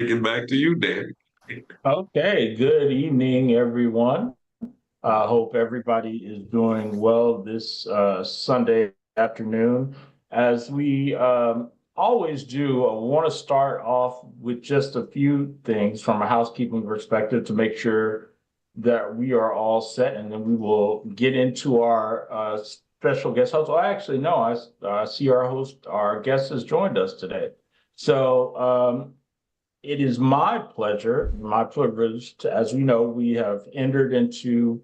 it back to you, Dan. Okay, good evening, everyone. I hope everybody is doing well this Sunday afternoon. As we always do, I want to start off with just a few things from a housekeeping perspective to make sure that we are all set, and then we will get into our special guest host. Well, actually, no, I see our host, our guest has joined us today. So it is my pleasure, my privilege to, as we know, we have entered into,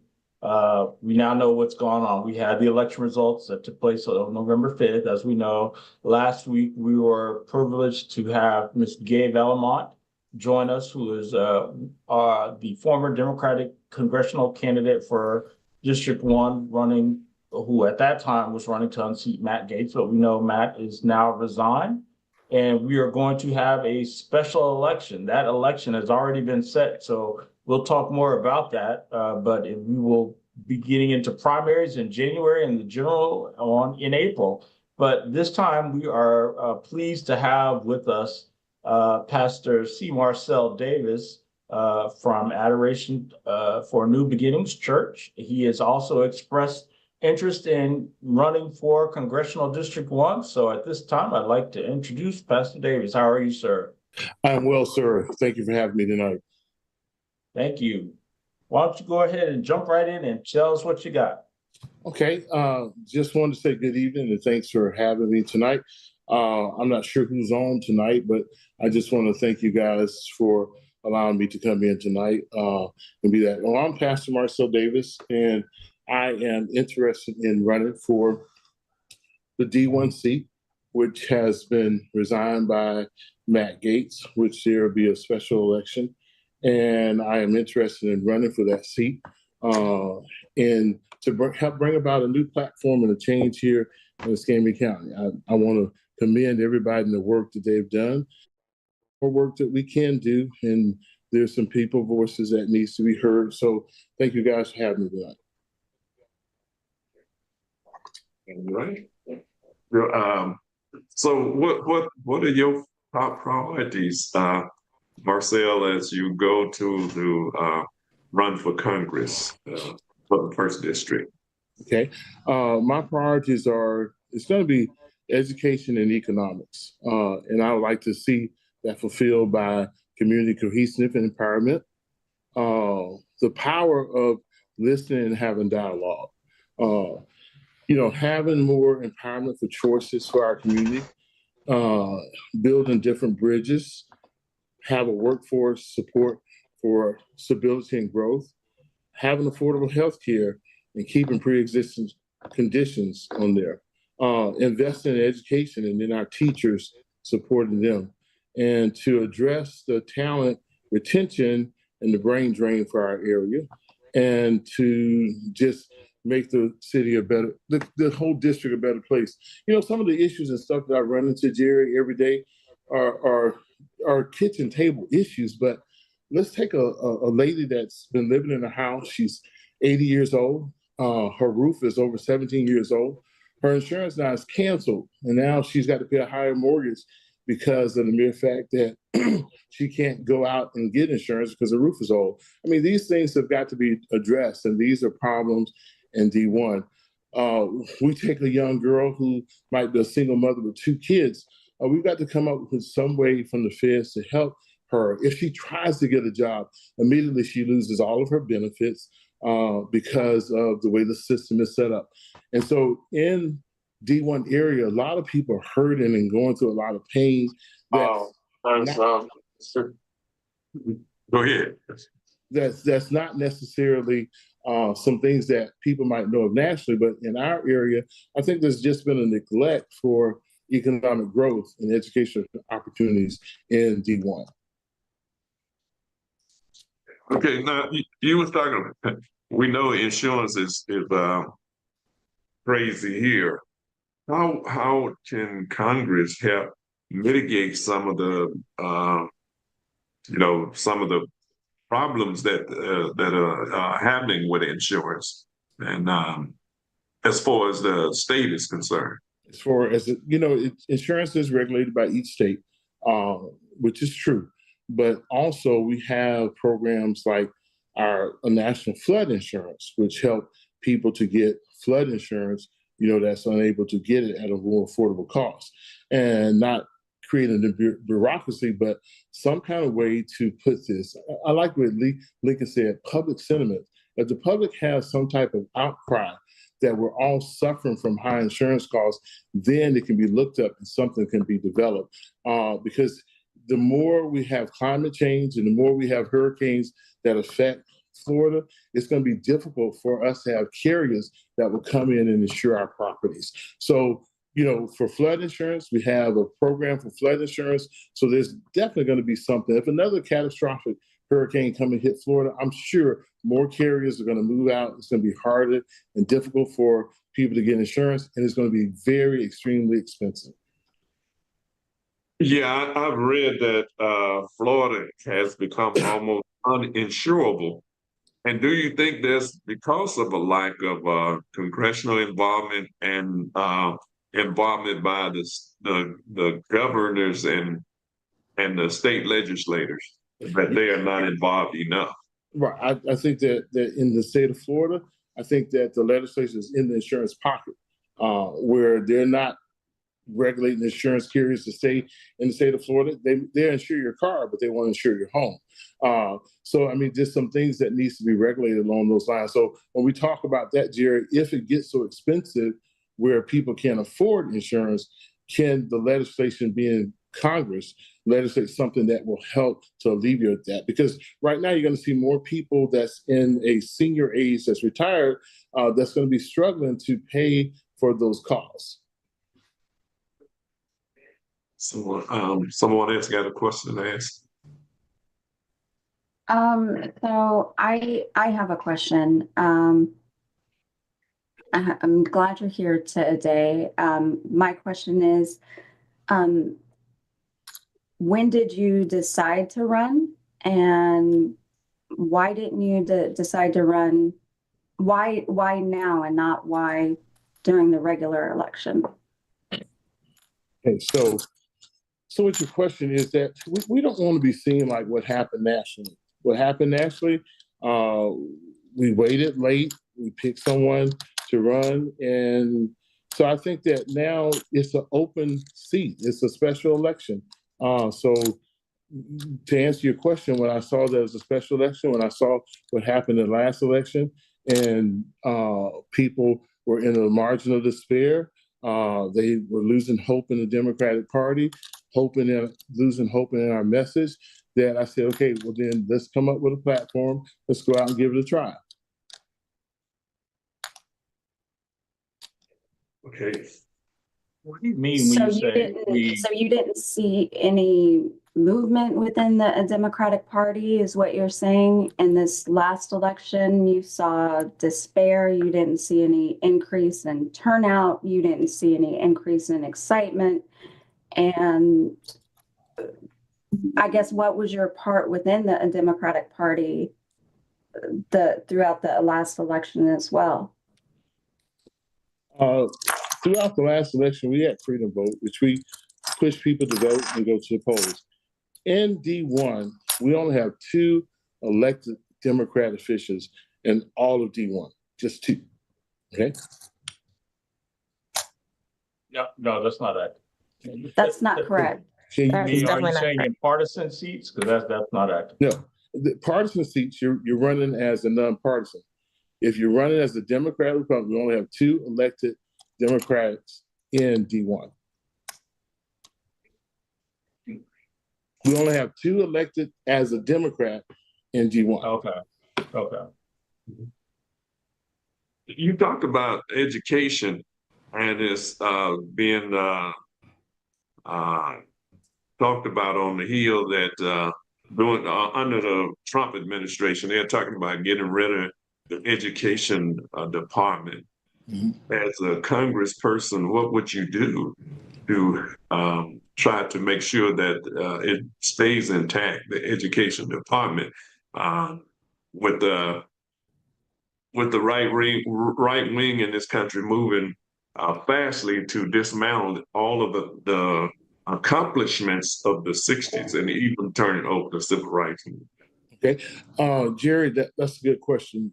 we now know what's going on. We had the election results that took place on November 5th. As we know, last week we were privileged to have Ms. Gabe Elamont join us, who is the former Democratic congressional candidate for District 1, running, who at that time was running to unseat Matt Gaetz, but we know Matt is now resigned and we are going to have a special election. That election has already been set, so we'll talk more about that. But we will be getting into primaries in January and the general on in April. But this time we are pleased to have with us Pastor C. Marcel Davis from Adoration for New Beginnings Church. He has also expressed interest in running for Congressional District 1. So at this time, I'd like to introduce Pastor Davis. How are you, sir? I'm well, sir. Thank you for having me tonight. Thank you. Why don't you go ahead and jump right in and tell us what you got? Okay, just wanted to say good evening and thanks for having me tonight. I'm not sure who's on tonight, but I just want to thank you guys for allowing me to come in tonight and be that. Well, I'm Pastor Marcel Davis, and I am interested in running for the D1 seat, which has been resigned by Matt Gaetz, which there will be a special election. And I am interested in running for that seat and to help bring about a new platform and a change here in Escambia County. I want to commend everybody in the work that they've done, or work that we can do. And there's some people voices that needs to be heard. So thank you guys for having me tonight. All right. So what are your top priorities, Marcel, as you go to run for Congress for the first district? Okay. My priorities are, it's going to be education and economics. And I would like to see that fulfilled by community cohesive and empowerment. The power of listening and having dialogue. Having more empowerment for choices for our community, building different bridges, have a workforce support for stability and growth, having affordable health care and keeping pre-existing conditions on there, investing in education and in our teachers, supporting them, and to address the talent retention and the brain drain for our area, and to just make the city a better, the whole district a better place. Some of the issues and stuff that I run into, Jerry, every day are kitchen table issues, but let's take a lady that's been living in a house. She's 80 years old. Her roof is over 17 years old. Her insurance now is canceled, and now she's got to pay a higher mortgage because of the mere fact that she can't go out and get insurance because the roof is old. I mean, these things have got to be addressed, and these are problems in D1. We take a young girl who might be a single mother with 2 kids. We've got to come up with some way from the feds to help her. If she tries to get a job, immediately she loses all of her benefits because of the way the system is set up. And so in D1 area, a lot of people are hurting and going through a lot of pain. Go ahead. That's not necessarily some things that people might know of nationally, but in our area, I think there's just been a neglect for economic growth and educational opportunities in D1. Okay, now you was talking. We know insurance is crazy here. How can Congress help mitigate some of the some of the problems that are happening with insurance, and as far as the state is concerned? As far as insurance is regulated by each state, which is true. but also we have programs like our national flood insurance, which help people to get flood insurance, that's unable to get it at a more affordable cost, and not creating the bureaucracy, but some kind of way to put this. I like what Lincoln said, public sentiment. If the public has some type of outcry that we're all suffering from high insurance costs, then it can be looked up and something can be developed. Because the more we have climate change and the more we have hurricanes that affect Florida, it's going to be difficult for us to have carriers that will come in and insure our properties. So, for flood insurance, we have a program for flood insurance. So there's definitely going to be something. If another catastrophic hurricane come and hit Florida, I'm sure more carriers are going to move out. It's going to be harder and difficult for people to get insurance, and it's going to be very extremely expensive. Yeah, I've read that Florida has become almost uninsurable. And do you think that's because of a lack of congressional involvement and involvement by the governors and the state legislators that they are not involved enough? Right. I think that in the state of Florida, I think that the legislation is in the insurance pocket, where they're not regulating insurance carriers to stay in the state of Florida. They insure your car, but they won't insure your home. So, I mean, there's some things that needs to be regulated along those lines. So when we talk about that, Jerry, if it gets so expensive where people can't afford insurance, can the legislation be in Congress legislate something that will help to alleviate that? Because right now you're going to see more people that's in a senior age that's retired that's going to be struggling to pay for those costs. Someone else got a question to ask? So I have a question. I'm glad you're here today. My question is, when did you decide to run, and why didn't you decide to run? Why now and not why during the regular election? Okay, so what your question is that we don't want to be seen like what happened nationally. What happened nationally, we waited late, we picked someone to run, and so I think that now it's an open seat. It's a special election. So to answer your question, when I saw there was a special election, when I saw what happened in the last election, and people were in a margin of despair, they were losing hope in the Democratic Party, losing hope in our message, that I said, okay, well then let's come up with a platform. Let's go out and give it a try. Okay. What do you mean when you say we? So you didn't see any movement within the Democratic Party, is what you're saying? In this last election, you saw despair. You didn't see any increase in turnout. You didn't see any increase in excitement. And I guess what was your part within the Democratic Party throughout the last election as well? Throughout the last election, we had freedom vote, which we push people to vote and go to the polls. In D1, we only have 2 elected Democrat officials in all of D1, just 2. Okay. No, that's not accurate. That's not correct. Are you saying in partisan seats? Because that's not accurate. No, the partisan seats, you're running as a nonpartisan. If you're running as a Democrat or Republican, we only have 2 elected Democrats in D1. We only have 2 elected as a Democrat in D1. Okay. You talked about education and it's being talked about on the heel that under the Trump administration, they're talking about getting rid of the education department. Mm-hmm. As a congressperson, what would you do to try to make sure that it stays intact, the education department, with the right wing in this country moving fastly to dismantle all of the accomplishments of the 60s and even turn it over to civil rights movement? Okay. Jerry, that's a good question.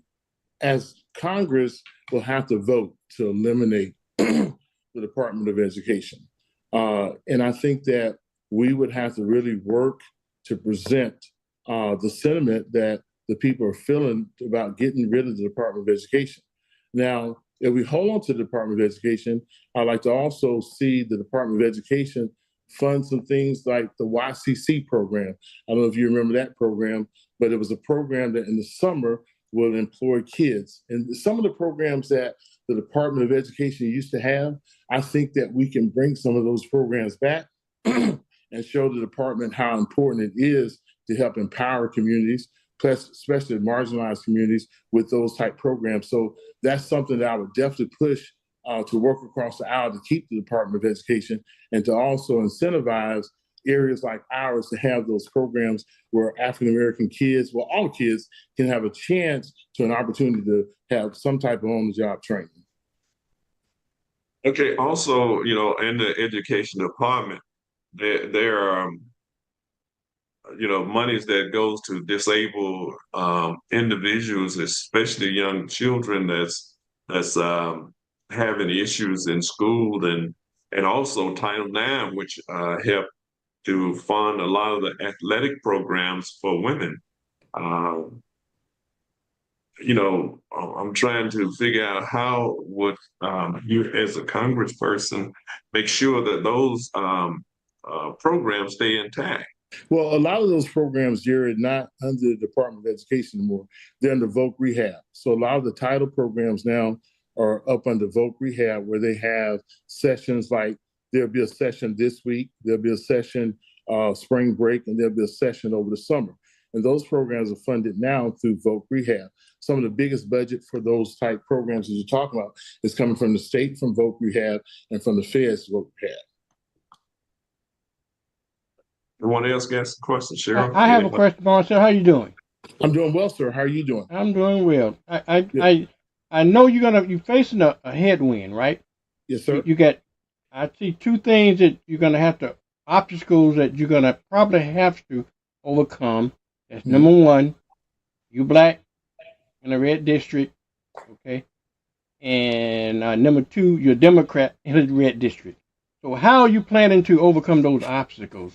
As Congress will have to vote to eliminate the Department of Education. And I think that we would have to really work to present the sentiment that the people are feeling about getting rid of the Department of Education. Now, if we hold on to the Department of Education, I'd like to also see the Department of Education fund some things like the YCC program. I don't know if you remember that program, but it was a program that in the summer will employ kids. And some of the programs that the Department of Education used to have, I think that we can bring some of those programs back and show the department how important it is to help empower communities, plus especially marginalized communities, with those type programs. So that's something that I would definitely push to work across the aisle to keep the Department of Education and to also incentivize areas like ours to have those programs where African-American kids, well, all kids can have a chance to an opportunity to have some type of on-the-job training. Okay, also, in the education department, there are, monies that goes to disabled individuals, especially young children that's having issues in school, and also Title IX, which help to fund a lot of the athletic programs for women. I'm trying to figure out how would you, as a congressperson, make sure that those programs stay intact? Well, a lot of those programs, Jerry, are not under the Department of Education anymore. They're under Voc Rehab. So a lot of the title programs now are up under Voc Rehab, where they have sessions like there'll be a session this week, there'll be a session spring break, and there'll be a session over the summer. And those programs are funded now through Voc Rehab. Some of the biggest budget for those type programs that you're talking about is coming from the state, from Voc Rehab, and from the feds, Voc Rehab. Anyone else got some questions, Cheryl? I have a question, Marcel. How you doing? I'm doing well, sir. How are you doing? I'm doing well. I know you're facing a headwind, right? Yes, sir. I see two things that you're gonna have to, obstacles that you're gonna probably have to overcome. That's number one, you black in a red district, okay? And number two, you're Democrat in a red district. So how are you planning to overcome those obstacles?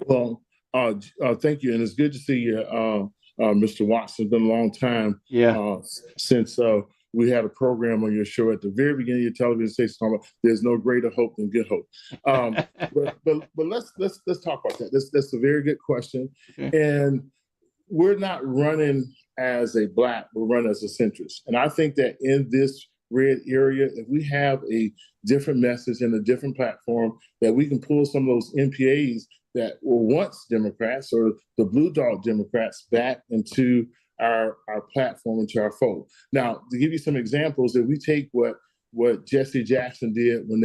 Well, thank you, and it's good to see you, Mr. Watson. It's been a long time since we had a program on your show at the very beginning of your television station talking about there's no greater hope than good hope. But let's talk about that. That's a very good question, and we're not running as a black, we're running as a centrist, and I think that in this red area, if we have a different message and a different platform, that we can pull some of those MPAs that were once Democrats or the Blue Dog Democrats back into our platform, into our fold. Now, to give you some examples, if we take what Jesse Jackson did when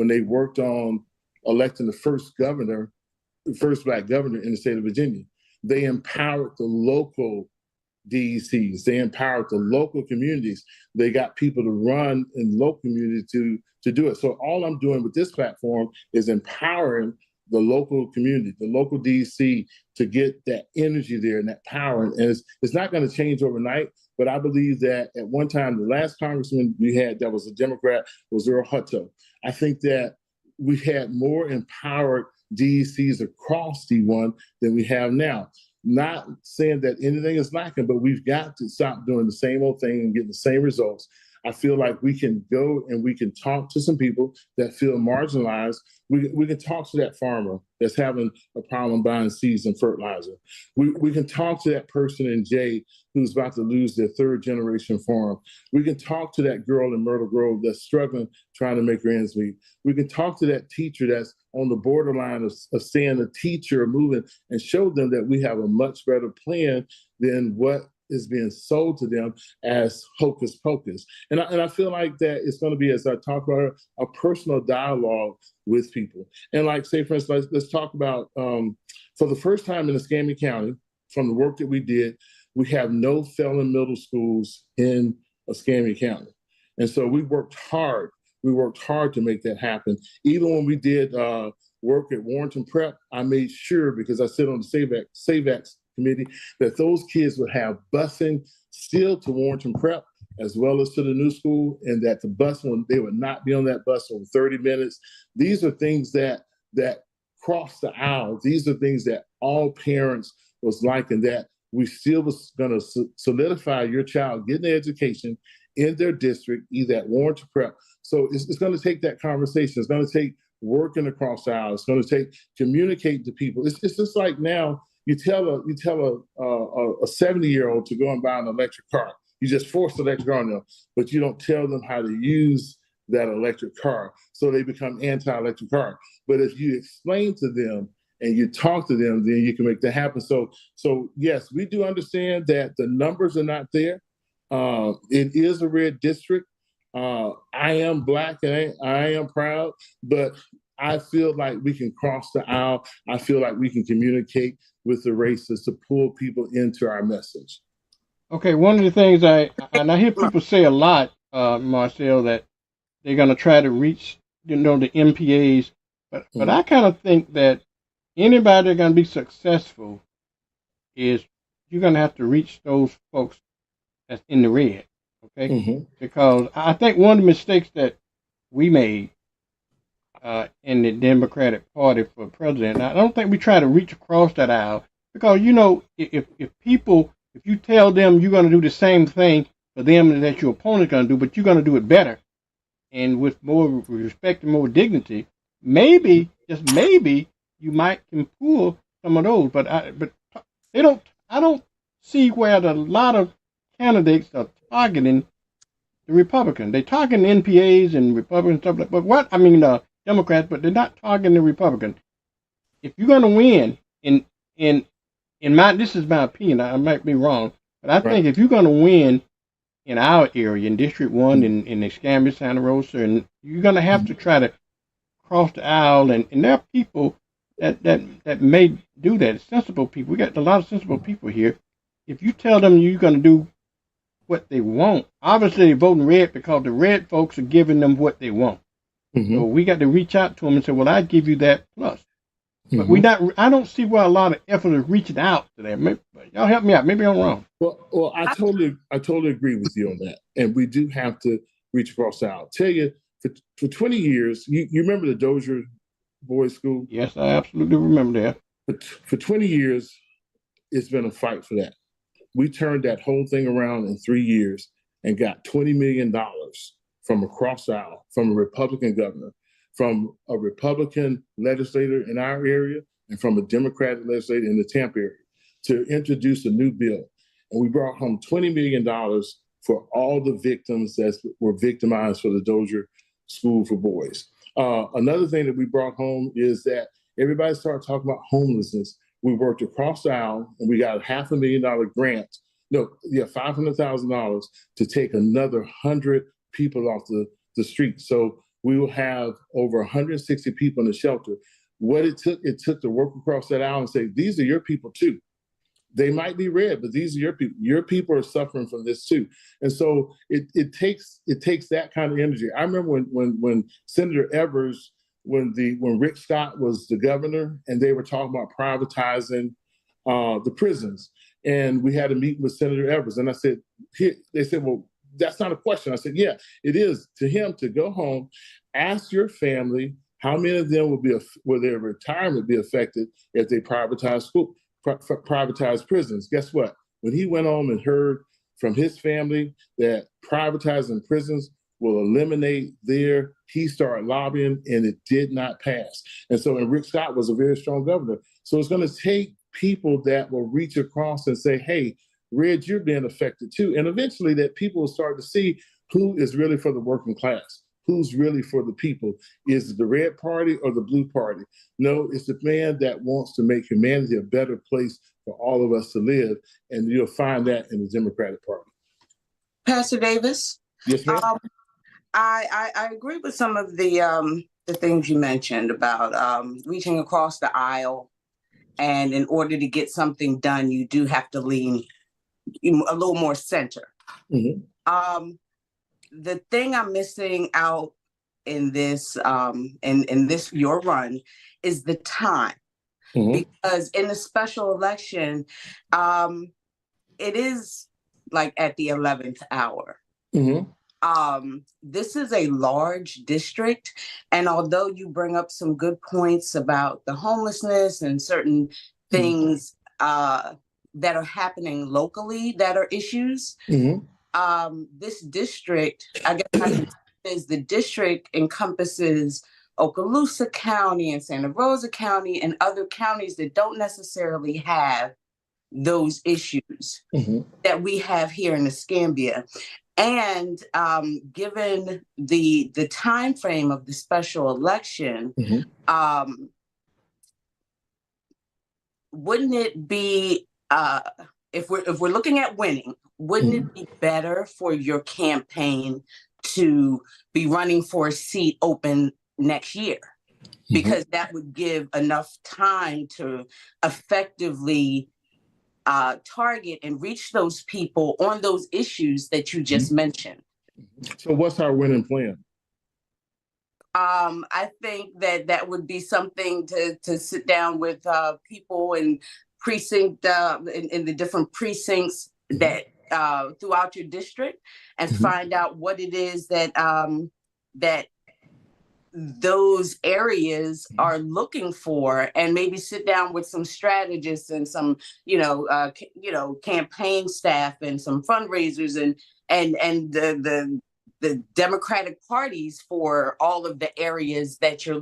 they worked on electing the first black governor in the state of Virginia, they empowered the local DECs, they empowered the local communities. They got people to run in local communities to do it. So all I'm doing with this platform is empowering the local community, the local DC, to get that energy there and that power. And it's not going to change overnight, but I believe that at one time, the last congressman we had that was a Democrat was Earl Hutto. I think that we had more empowered DCs across D1 than we have now. Not saying that anything is lacking, but we've got to stop doing the same old thing and getting the same results. I feel like we can go and we can talk to some people that feel marginalized. We can talk to that farmer that's having a problem buying seeds and fertilizer. We can talk to that person in Jay who's about to lose their third generation farm. We can talk to that girl in Myrtle Grove that's struggling trying to make her ends meet. We can talk to that teacher that's on the borderline of staying a teacher or moving, and show them that we have a much better plan than what is being sold to them as hocus pocus. And I feel like that it's going to be, as I talk about, a personal dialogue with people. And like, say, for instance, let's talk about, for the first time in Escambia County, from the work that we did, we have no felon middle schools in Escambia County. And so we worked hard we worked hard to make that happen. Even when we did work at Warrenton Prep, I made sure, because I sit on the SAVAX committee, that those kids would have busing still to Warrenton Prep as well as to the new school, and that the bus, when they would not be on that bus for 30 minutes. These are things that cross the aisle. These are things that all parents was like, and that we still was going to solidify your child getting an education in their district, either at Warrenton Prep. So it's going to take that conversation. It's going to take working across the aisle. It's going to take communicating to people. It's just like now you tell a 70-year-old to go and buy an electric car. You just force the electric car on them, but you don't tell them how to use that electric car, so they become anti-electric car. But if you explain to them and you talk to them, then you can make that happen. So yes, we do understand that the numbers are not there. It is a red district. I am Black and I am proud, but I feel like we can cross the aisle. I feel like we can communicate with the racists to pull people into our message. Okay, one of the things I hear people say a lot, Marcel, that they're going to try to reach, the MPAs, but I kind of think that anybody that's going to be successful is you're going to have to reach those folks that's in the red, okay? Because I think one of the mistakes that we made in the Democratic Party for president, I don't think we try to reach across that aisle, because, if you tell them you're going to do the same thing for them that your opponent's going to do, but you're going to do it better and with more respect and more dignity, maybe, just maybe, you might can pull some of those. But I don't see where a lot of candidates are targeting the Republicans. They're targeting NPAs and Republicans stuff like. But Democrats, but they're not targeting the Republicans. If you're going to win this is my opinion, I might be wrong, but I think if you're going to win in our area, in District 1, in Escambia, Santa Rosa, and you're going to have to try to cross the aisle, and there are people that may do that, sensible people. We got a lot of sensible people here. If you tell them you're going to do what they want, obviously they're voting red because the red folks are giving them what they want. So we got to reach out to them and say, well, I give you that plus. But I don't see where a lot of effort is reaching out to them. Maybe, y'all help me out. Maybe I'm wrong. Well, I totally agree with you on that. And we do have to reach across the aisle. I'll tell you, for 20 years, you remember the Dozier Boys School? Yes, I absolutely remember that. But for 20 years, it's been a fight for that. We turned that whole thing around in 3 years and got $20 million from across the aisle, from a Republican governor, from a Republican legislator in our area, and from a Democratic legislator in the Tampa area, to introduce a new bill. And we brought home $20 million for all the victims that were victimized for the Dozier School for Boys. Another thing that we brought home is that everybody started talking about homelessness. We worked across the aisle and we got a $500,000 grant. $500,000 to take another 100 people off the street. So we will have over 160 people in the shelter. What it took to work across that aisle and say, these are your people too. They might be red, but these are your people. Your people are suffering from this too. And so it takes that kind of energy. I remember when Senator Evers, when Rick Scott was the governor, and they were talking about privatizing the prisons. And we had a meeting with Senator Evers. And I said, they said, well, that's not a question. I said, yeah, it is to him to go home, ask your family how many of them will their retirement be affected if they privatize prisons. Guess what? When he went home and heard from his family that privatizing prisons will eliminate he started lobbying, and it did not pass. And Rick Scott was a very strong governor. So it's going to take people that will reach across and say, hey, Red, you're being affected too. And eventually that people will start to see who is really for the working class, who's really for the people. Is it the red party or the blue party? No, it's the man that wants to make humanity a better place for all of us to live. And you'll find that in the Democratic Party. Pastor Davis? Yes, ma'am. I agree with some of the things you mentioned about reaching across the aisle. And in order to get something done, you do have to lean a little more center. The thing I'm missing out in this in this your run is the time. Because in the special election, it is like at the 11th hour. This is a large district, and although you bring up some good points about the homelessness and certain things that are happening locally that are issues, this district, I guess, is the district encompasses Okaloosa County and Santa Rosa County and other counties that don't necessarily have those issues that we have here in Escambia. And given the time frame of the special election, wouldn't it be if we're looking at winning, wouldn't it be better for your campaign to be running for a seat open next year? Because that would give enough time to effectively target and reach those people on those issues that you just mentioned. So what's our winning plan? I think that would be something to sit down with people in precinct in the different precincts that throughout your district and find out what it is that that those areas are looking for, and maybe sit down with some strategists and some campaign staff and some fundraisers and the Democratic parties for all of the areas that your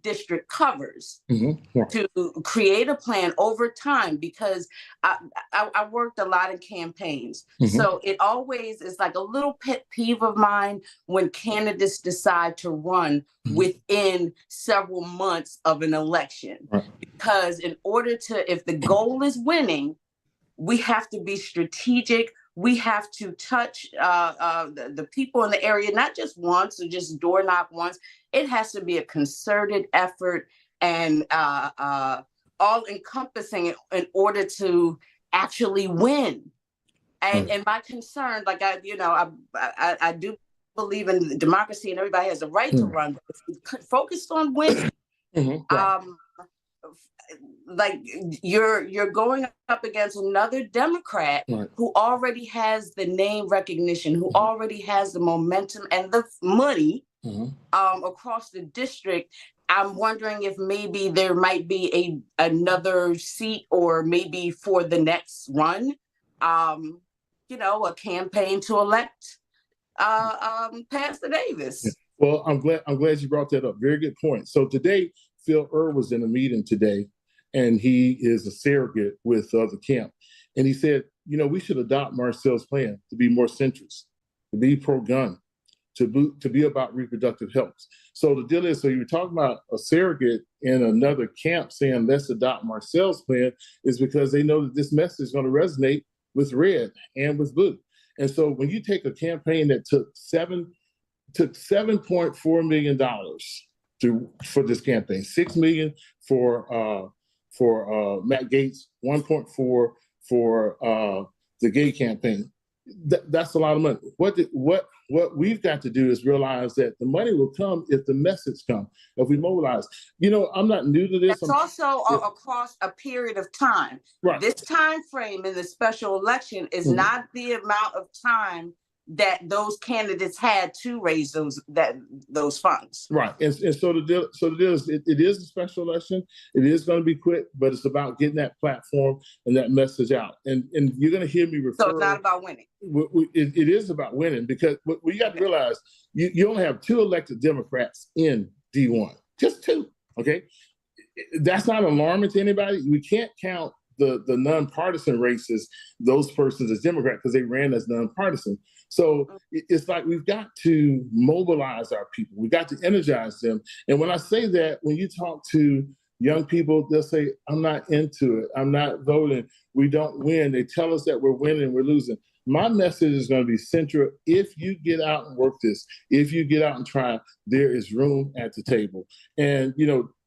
district covers to create a plan over time, because I worked a lot in campaigns. So it always is like a little pet peeve of mine when candidates decide to run within several months of an election, because in order to, if the goal is winning, we have to be strategic. We have to touch the people in the area, not just once or just door knock once. It has to be a concerted effort and all encompassing in order to actually win. And my concern, like I do believe in democracy and everybody has the right to run, but if we focused on winning, like you're going up against another Democrat who already has the name recognition, who already has the momentum and the money across the district. I'm wondering if maybe there might be another seat, or maybe for the next run, a campaign to elect Pastor Davis. Yeah. Well, I'm glad you brought that up. Very good point. So today, Phil was in a meeting today, and he is a surrogate with the camp. And he said, we should adopt Marcel's plan to be more centrist, to be pro-gun, to be about reproductive health. So the deal is, so you're talking about a surrogate in another camp saying, let's adopt Marcel's plan, is because they know that this message is going to resonate with red and with blue. And so when you take a campaign that took $7.4 million for this campaign, $6 million for Matt Gaetz, 1.4 for the gay campaign. That's a lot of money. What we've got to do is realize that the money will come if the message comes, if we mobilize. I'm not new to this. It's also across a period of time. Right. This time frame in the special election is not the amount of time that those candidates had to raise those funds. Right. And so the deal is, it is a special election. It is going to be quick, but it's about getting that platform and that message out. And you're going to hear me refer. So it's not about winning. It is about winning, because what you got to realize, you only have 2 elected Democrats in D1, just 2. Okay. That's not alarming to anybody. We can't count the nonpartisan races, those persons as Democrat, because they ran as nonpartisan. So it's like we've got to mobilize our people. We got to energize them. And when I say that, when you talk to young people, they'll say, I'm not into it. I'm not voting. We don't win. They tell us that we're winning and we're losing. My message is going to be central. If you get out and work this, if you get out and try, there is room at the table. And,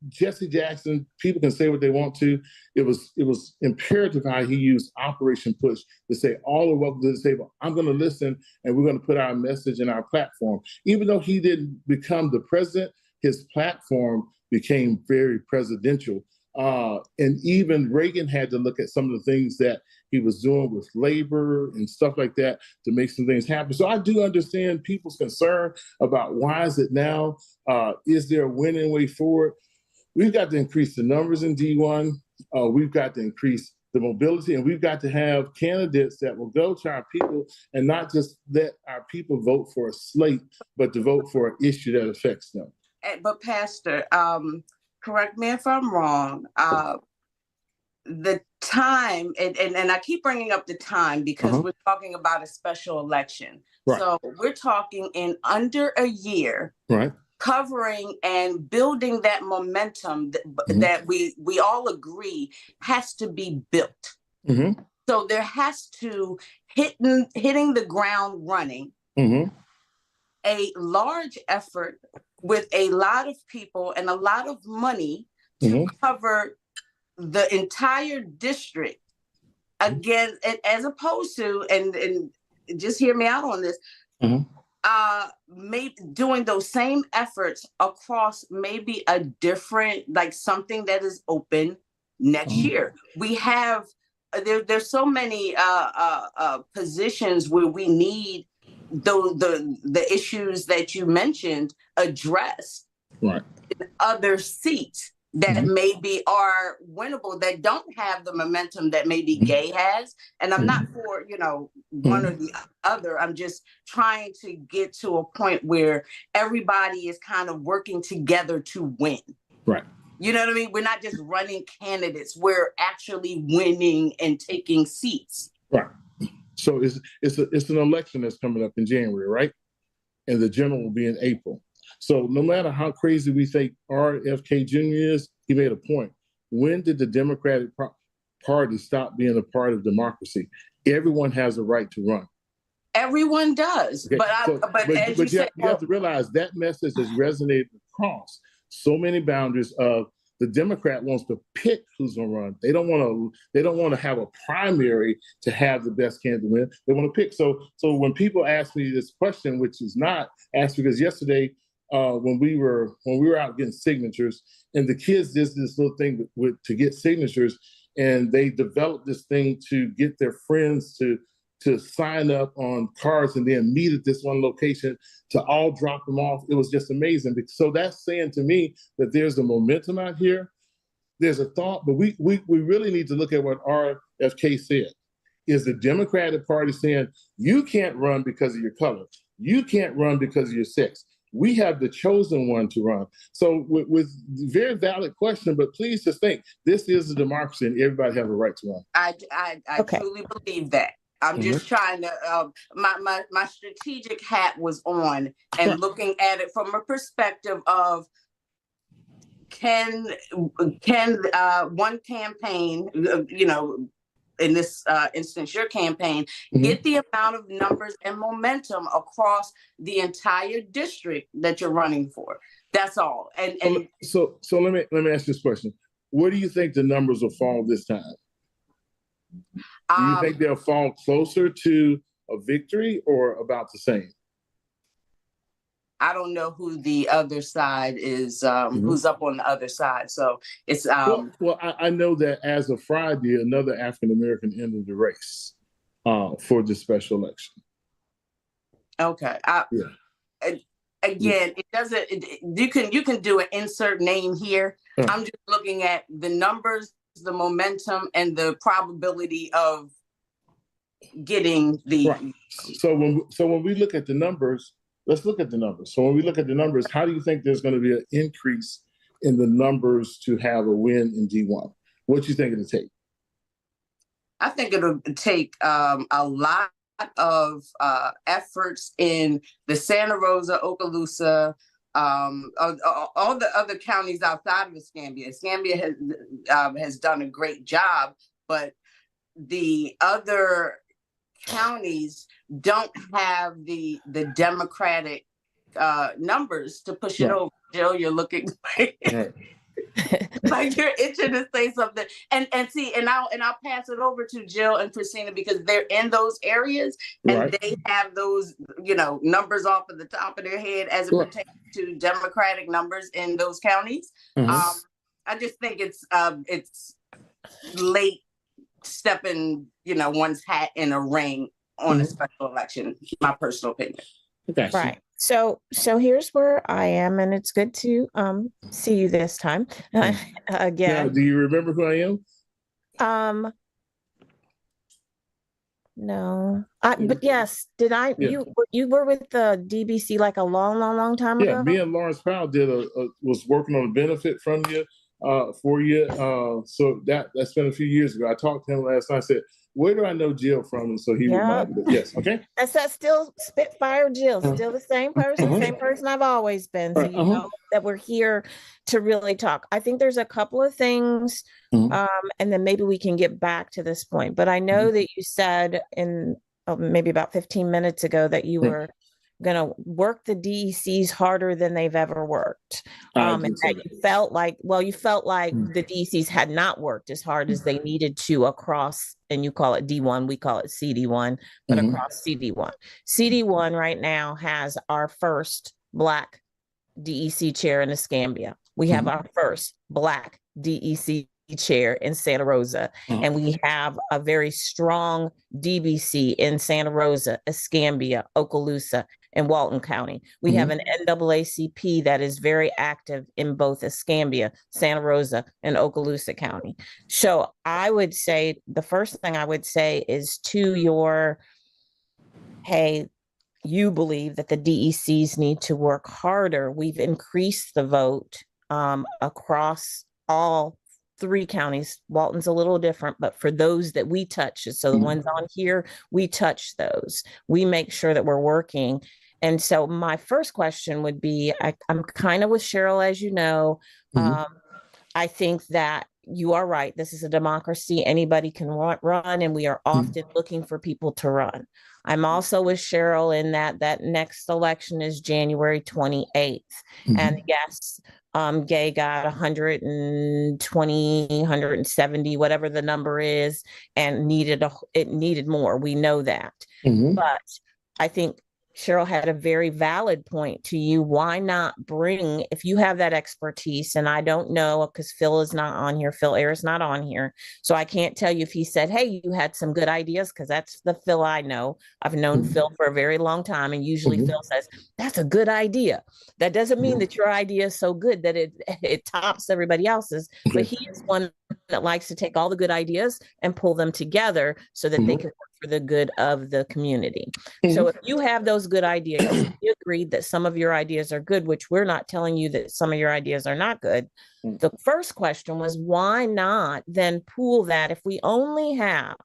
Jesse Jackson, people can say what they want to. It was imperative how he used Operation Push to say, all are welcome to the table. I'm going to listen, and we're going to put our message in our platform. Even though he didn't become the president, his platform became very presidential. And even Reagan had to look at some of the things that he was doing with labor and stuff like that to make some things happen. So I do understand people's concern about why is it now? Is there a winning way forward? We've got to increase the numbers in D1. We've got to increase the mobility, and we've got to have candidates that will go to our people and not just let our people vote for a slate, but to vote for an issue that affects them. But Pastor, correct me if I'm wrong. The time, and I keep bringing up the time because we're talking about a special election. Right. So we're talking in under a year. Right. Covering and building that momentum that we all agree has to be built. So there has to hitting the ground running, a large effort with a lot of people and a lot of money to cover the entire district. Again, as opposed to, and just hear me out on this, maybe doing those same efforts across maybe a different, like something that is open next year. We have there's so many positions where we need the issues that you mentioned addressed. Right. In other seats that maybe are winnable, that don't have the momentum that maybe Gay has. And I'm not for, one or the other. I'm just trying to get to a point where everybody is kind of working together to win. Right. You know what I mean? We're not just running candidates. We're actually winning and taking seats. Right. So it's an election that's coming up in January, right? And the general will be in April. So no matter how crazy we think RFK Jr. is, he made a point. When did the Democratic Party stop being a part of democracy? Everyone has a right to run. Everyone does. Okay. But you have to realize that message has resonated across so many boundaries of the Democrat wants to pick who's going to run. They don't want to have a primary to have the best candidate win. They want to pick. So when people ask me this question, which is not asked, because yesterday when we were out getting signatures, and the kids did this little thing to get signatures, and they developed this thing to get their friends to sign up on cards and then meet at this one location to all drop them off. It was just amazing. So that's saying to me that there's a momentum out here. There's a thought, but we really need to look at what RFK said. Is the Democratic Party saying, you can't run because of your color. You can't run because of your sex. We have the chosen one to run. So with very valid question, but please just think, this is a democracy and everybody has a right to run. I truly believe that. I'm just trying to, my strategic hat was on and looking at it from a perspective of can one campaign, in this instance, your campaign, get the amount of numbers and momentum across the entire district that you're running for. That's all. And so let me ask you this question. Where do you think the numbers will fall this time? Do you think they'll fall closer to a victory or about the same? I don't know who the other side is, who's up on the other side. So it's well, I know that as of Friday, another African-American entered the race for the special election. Okay. Again, it doesn't. You can do an insert name here. I'm just looking at the numbers, the momentum, and the probability of getting the. Right. So when we look at the numbers, let's look at the numbers. So when we look at the numbers, how do you think there's going to be an increase in the numbers to have a win in D1? What do you think it'll take? I think it'll take a lot of efforts in the Santa Rosa, Okaloosa, all the other counties outside of Escambia. Escambia has done a great job, but the other counties don't have the Democratic numbers to push it over. Jill, you're looking. Like you're itching to say something, and see, and I'll pass it over to Jill and Christina because they're in those areas and Right. they have those, numbers off of the top of their head as it Right. pertains to Democratic numbers in those counties. I just think it's late stepping, one's hat in a ring on a special election. My personal opinion. Okay. Right. So here's where I am, and it's good to see you this time Now, again. do you remember who I am? No, but yes, did I? Yeah. You were with the DBC like a long time Yeah, ago? me and Lawrence Powell was working on a benefit from you for you. So that's been a few years ago. I talked to him last night. I said, "Where do I know Jill from?" And so he reminded me. Yes. Okay. That's that still Spitfire Jill, still the same person I've always been. So you know that we're here to really talk. I think there's a couple of things, and then maybe we can get back to this point. But I know that you said in maybe about 15 minutes ago that you were going to work the DECs harder than they've ever worked. And that you felt like the DECs had not worked as hard as they needed to across, and you call it D1, we call it CD1, but across CD1. CD1 right now has our first Black DEC chair in Escambia. We have our first Black DEC chair in Santa Rosa, and we have a very strong DBC in Santa Rosa, Escambia, Okaloosa, and Walton County. We have an NAACP that is very active in both Escambia, Santa Rosa, and Okaloosa County. So I would say the first thing I would say is to your, hey, you believe that the DECs need to work harder. We've increased the vote across all 3 counties. Walton's a little different, but for those that we touch, so the ones on here, we touch those. We make sure that we're working. And so my first question would be, I'm kind of with Cheryl, as you know. I think that you are right. This is a democracy. Anybody can run, and we are often looking for people to run. I'm also with Cheryl in that next election is January 28th. And yes, Gay got 120, 170, whatever the number is, and it needed more. We know that. But I think Cheryl had a very valid point to you. Why not bring, if you have that expertise, and I don't know because Phil is not on here, Phil Ayers is not on here, so I can't tell you if he said, hey, you had some good ideas, because that's the Phil I know. I've known Phil for a very long time, and usually Phil says, that's a good idea. That doesn't mean that your idea is so good that it tops everybody else's, but he is one that likes to take all the good ideas and pull them together so that they can work for the good of the community. So if you have those good ideas, you agreed that some of your ideas are good, which we're not telling you that some of your ideas are not good. The first question was, why not then pool that if we only have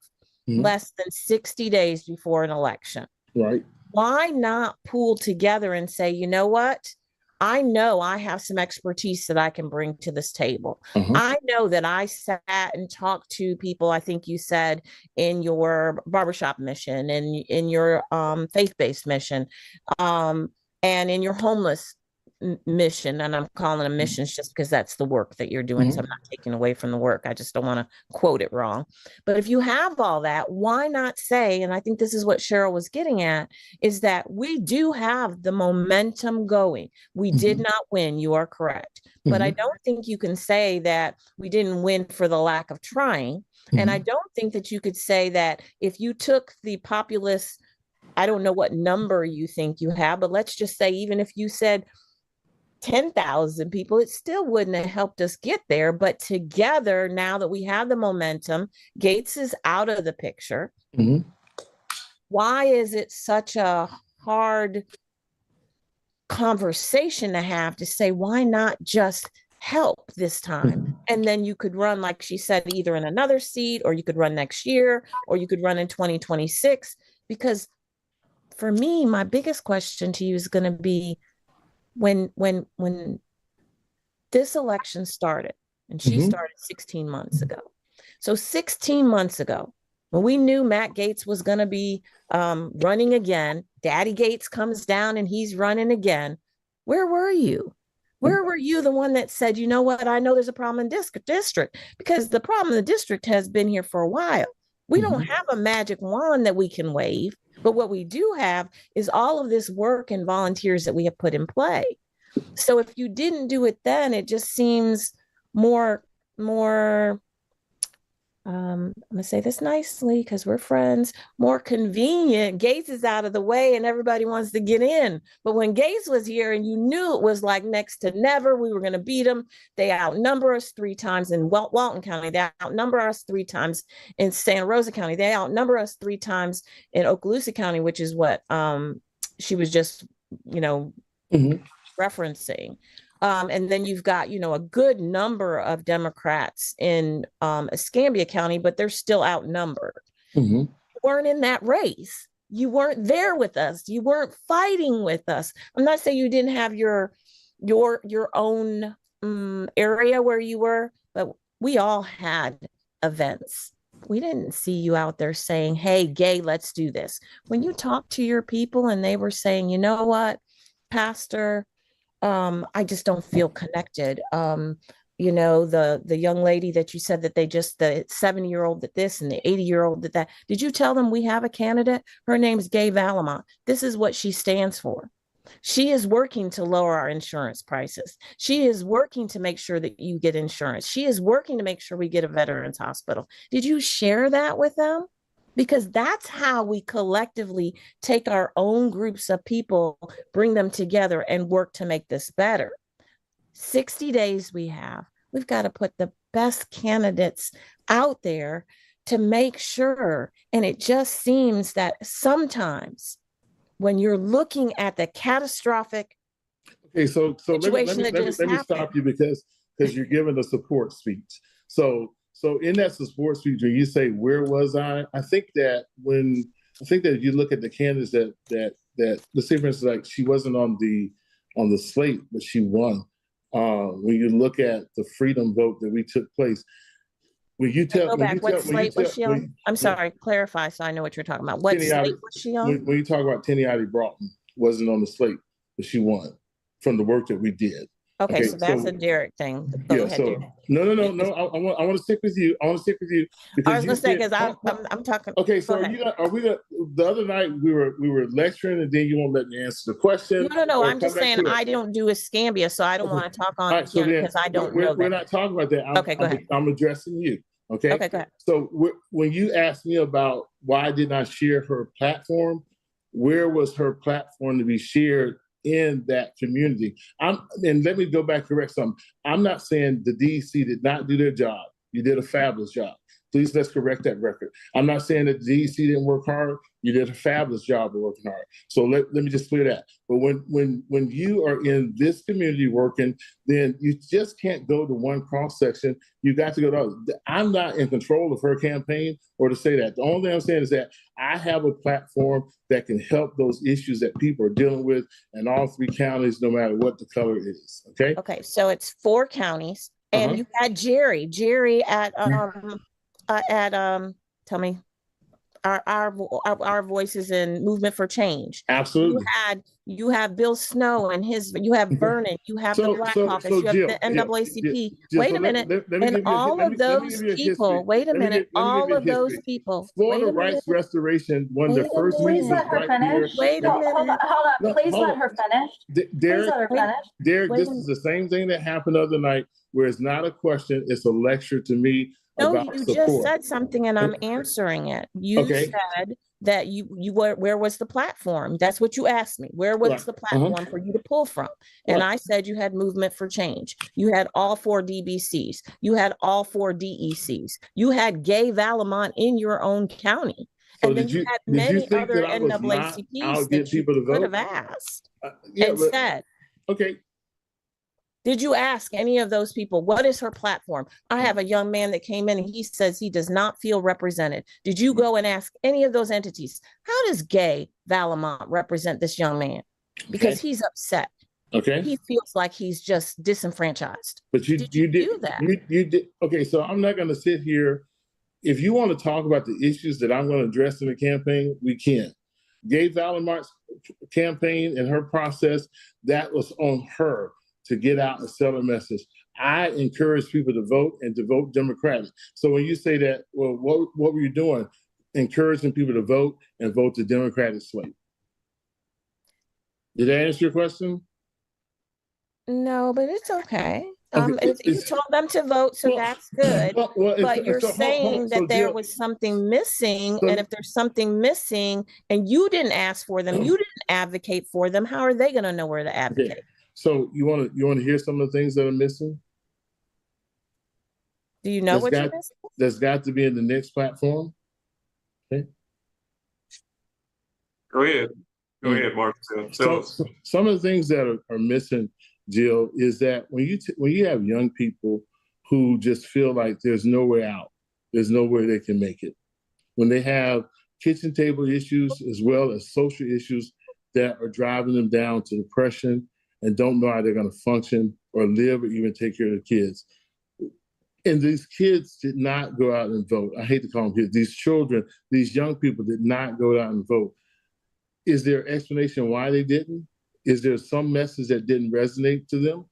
less than 60 days before an election? Right. Why not pool together and say, you know what? I know I have some expertise that I can bring to this table. I know that I sat and talked to people, I think you said, in your barbershop mission and in your faith-based mission and in your homeless mission, and I'm calling them missions just because that's the work that you're doing. So I'm not taking away from the work. I just don't want to quote it wrong. But if you have all that, why not say, and I think this is what Cheryl was getting at, is that we do have the momentum going. We did not win. You are correct. But I don't think you can say that we didn't win for the lack of trying. And I don't think that you could say that if you took the populace, I don't know what number you think you have, but let's just say, even if you said 10,000 people, it still wouldn't have helped us get there. But together, now that we have the momentum, Gates is out of the picture. Why is it such a hard conversation to have to say, why not just help this time? And then you could run, like she said, either in another seat, or you could run next year, or you could run in 2026. Because for me, my biggest question to you is going to be, when this election started, and she started 16 months ago. So 16 months ago, when we knew Matt Gaetz was going to be running again, Daddy Gaetz comes down and he's running again, where were you? Where were you the one that said, you know what, I know there's a problem in district? Because the problem in the district has been here for a while. We don't have a magic wand that we can wave, but what we do have is all of this work and volunteers that we have put in play. So if you didn't do it then, it just seems more I'm gonna say this nicely because we're friends, more convenient. Gates is out of the way and everybody wants to get in. But when Gates was here and you knew it was like next to never, we were gonna beat them. They outnumber us 3 times in Walton County. They outnumber us 3 times in Santa Rosa County. They outnumber us 3 times in Okaloosa County, which is what she was just, referencing. And then you've got, a good number of Democrats in Escambia County, but they're still outnumbered. You weren't in that race. You weren't there with us. You weren't fighting with us. I'm not saying you didn't have your own area where you were, but we all had events. We didn't see you out there saying, hey, gay, let's do this. When you talked to your people and they were saying, you know what, Pastor, I just don't feel connected. The young lady that you said that the 70-year-old did this and the 80-year-old did that. Did you tell them we have a candidate? Her name is Gay Valamont. This is what she stands for. She is working to lower our insurance prices. She is working to make sure that you get insurance. She is working to make sure we get a veterans hospital. Did you share that with them? Because that's how we collectively take our own groups of people, bring them together and work to make this better. 60 days we've got to put the best candidates out there to make sure. And it just seems that sometimes when you're looking at the catastrophic situation let me stop you because you're giving a support speech. So in that support speech, when you say, where was I? I think that if you look at the candidates that let's say, for instance, like she wasn't on the slate, but she won. When you look at the freedom vote that we took place, when you tell, what slate was she on? I'm sorry, clarify so I know what you're talking about. What slate was she on? When you talk about Teniati Broughton, wasn't on the slate, but she won from the work that we did. Okay, so that's a Derek thing. Go ahead, Derek. No. I want to stick with you. I want to stick with you because I was going to say because I'm talking. Okay, so the other night we were lecturing and then you won't let me answer the question. No. I'm just saying I don't do Escambia, so I don't want to talk on it because I don't know. We're not talking about that. Okay, go ahead. I'm addressing you. Okay. Okay, go ahead. So when you asked me about why I did not share her platform, where was her platform to be shared in that community? And let me go back and correct something. I'm not saying the DEC did not do their job. You did a fabulous job. Please, let's correct that record. I'm not saying that the DEC didn't work hard. You did a fabulous job of working hard. So let me just clear that. But when you are in this community working, then you just can't go to one cross section. You got to go to others. I'm not in control of her campaign or to say that. The only thing I'm saying is that I have a platform that can help those issues that people are dealing with in all 3 counties, no matter what the color is. Okay. Okay. So it's 4 counties, and you had Jerry at tell me. Our voices in Movement for Change. Absolutely. You have Bill Snow and you have Vernon, you have the Black Caucus, you have the NAACP. Wait a minute. And all of those people, wait a minute, all of those people. Florida Rights Restoration won their first Please let her finish. Wait a minute. Hold on. Please let her finish. Derek, this is the same thing that happened the other night, where it's not a question, it's a lecture to me. No, you just said something and I'm answering it. You said that where was the platform? That's what you asked me. Where was the platform for you to pull from? And I said you had Movement for Change. You had all 4 DBCs. You had all 4 DECs. You had Gay Valamont in your own county. So and then you had many other NAACPs that you could have asked and said. Okay. Did you ask any of those people, what is her platform? I have a young man that came in and he says he does not feel represented. Did you go and ask any of those entities? How does Gay Valamont represent this young man? Because he's upset. Okay. He feels like he's just disenfranchised. But you did do that. You did. Okay, so I'm not going to sit here. If you want to talk about the issues that I'm going to address in the campaign, we can. Gay Valamont's campaign and her process, that was on her to get out and sell a message. I encourage people to vote and to vote Democratic. So when you say that, well, what were you doing? Encouraging people to vote and vote the Democratic slate. Did that answer your question? No, but it's okay. Okay, You told them to vote, so that's good. But you're saying that there was something missing, and if there's something missing and you didn't ask for them, you didn't advocate for them, how are they going to know where to advocate? Okay. So you want to hear some of the things that are missing? Do you know what you're missing? That's got to be in the next platform. Okay. Go ahead. Go ahead, Mark. Some of the things that are missing, Jill, is that when you have young people who just feel like there's no way out, there's no way they can make it. When they have kitchen table issues as well as social issues that are driving them down to depression and don't know how they're going to function or live or even take care of their kids. And these kids did not go out and vote. I hate to call them kids. These children, these young people did not go out and vote. Is there an explanation why they didn't? Is there some message that didn't resonate to them?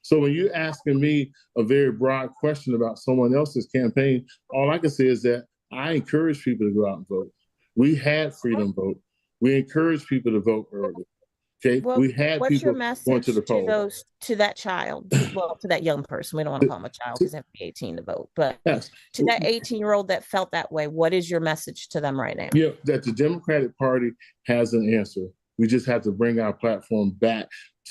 So when you're asking me a very broad question about someone else's campaign, all I can say is that I encourage people to go out and vote. We had freedom vote. We encourage people to vote early. Okay, well, we had what's people your message going to the polls. To that child, well, to that young person? We don't want to call them a child because they have to be 18 to vote. But yes, to that 18-year-old that felt that way, what is your message to them right now? Yeah, that the Democratic Party has an answer. We just have to bring our platform back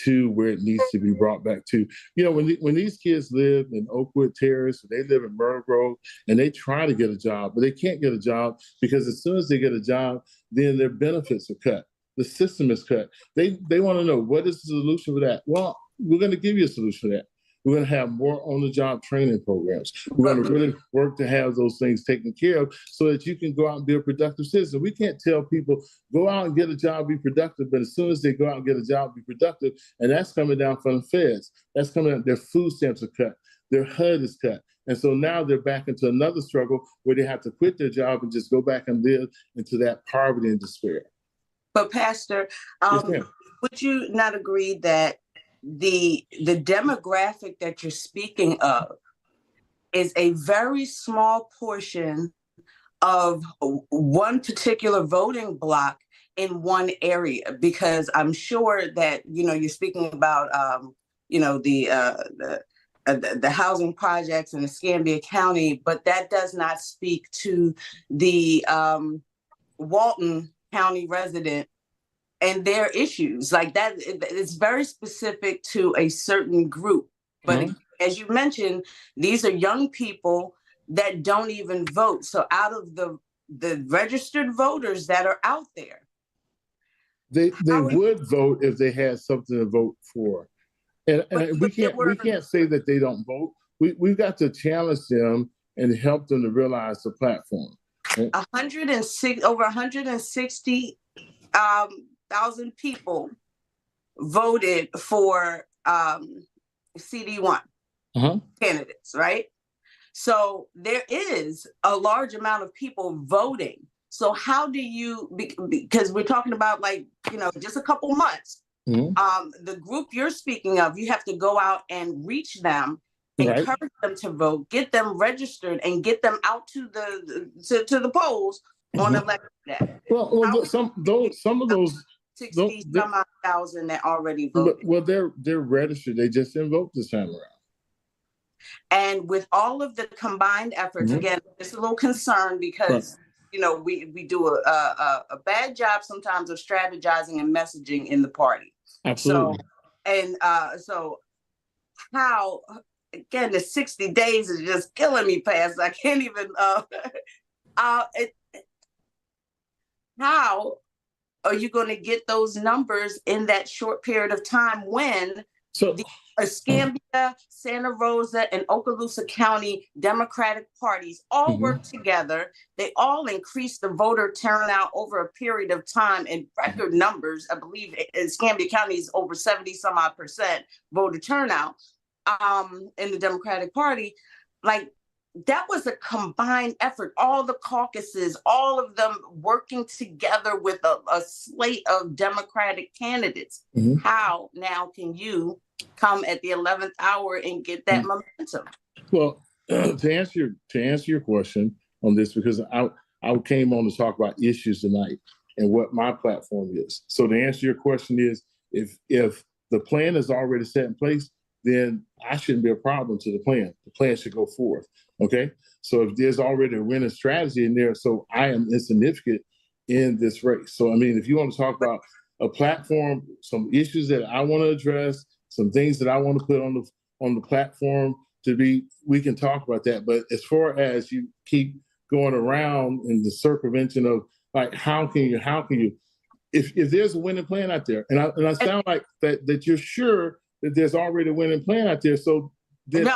to where it needs to be brought back to. You know, when these kids live in Oakwood Terrace, they live in Myrtle Grove, and they try to get a job, but they can't get a job because as soon as they get a job, then their benefits are cut. The system is cut. They want to know, what is the solution for that? Well, we're going to give you a solution for that. We're going to have more on-the-job training programs. We're going to really work to have those things taken care of so that you can go out and be a productive citizen. We can't tell people, go out and get a job, be productive, but as soon as they go out and get a job, be productive, and that's coming down from the feds. That's coming out, their food stamps are cut. Their HUD is cut. And so now they're back into another struggle where they have to quit their job and just go back and live into that poverty and despair. But Pastor, would you not agree that the demographic that you're speaking of is a very small portion of one particular voting block in one area? Because I'm sure that, you're speaking about, the housing projects in Escambia County, but that does not speak to the Walton County resident and their issues. Like that, it's very specific to a certain group. But as you mentioned, these are young people that don't even vote. So out of the registered voters that are out there, they would vote if they had something to vote for. And we can't say that they don't vote. We've got to challenge them and help them to realize the platform. Right? Over 160,000 people voted for CD1 candidates, right? So there is a large amount of people voting. So how do you, because we're talking about just a couple months, the group you're speaking of, you have to go out and reach them, encourage them to vote, get them registered, and get them out to the polls on election day. Well, some of those 60,000 that already voted. Well, they're registered. They just didn't vote this time around. And with all of the combined efforts, again, it's a little concerned because we do a bad job sometimes of strategizing and messaging in the party. Absolutely. So how, again, the 60 days is just killing me, Pastor. I can't even. How are you going to get those numbers in that short period of time when the Escambia, Santa Rosa, and Okaloosa County Democratic parties all work together? They all increased the voter turnout over a period of time in record numbers. I believe Escambia County is over 70-some-odd% voter turnout in the Democratic Party. Like, that was a combined effort. All the caucuses, all of them working together with a slate of Democratic candidates. How now can you come at the 11th hour and get that momentum? Well, to answer your question on this, because I came on to talk about issues tonight and what my platform is. So to answer your question is, if the plan is already set in place, then I shouldn't be a problem to the plan. The plan should go forth. Okay. So if there's already a winning strategy in there, so I am insignificant in this race. So, I mean, if you want to talk about a platform, some issues that I want to address, some things that I want to put on the platform we can talk about that. But as far as you keep going around in the circumvention of like, how can you, if there's a winning plan out there, and I sound like that you're sure that there's already a winning plan out there. So then no,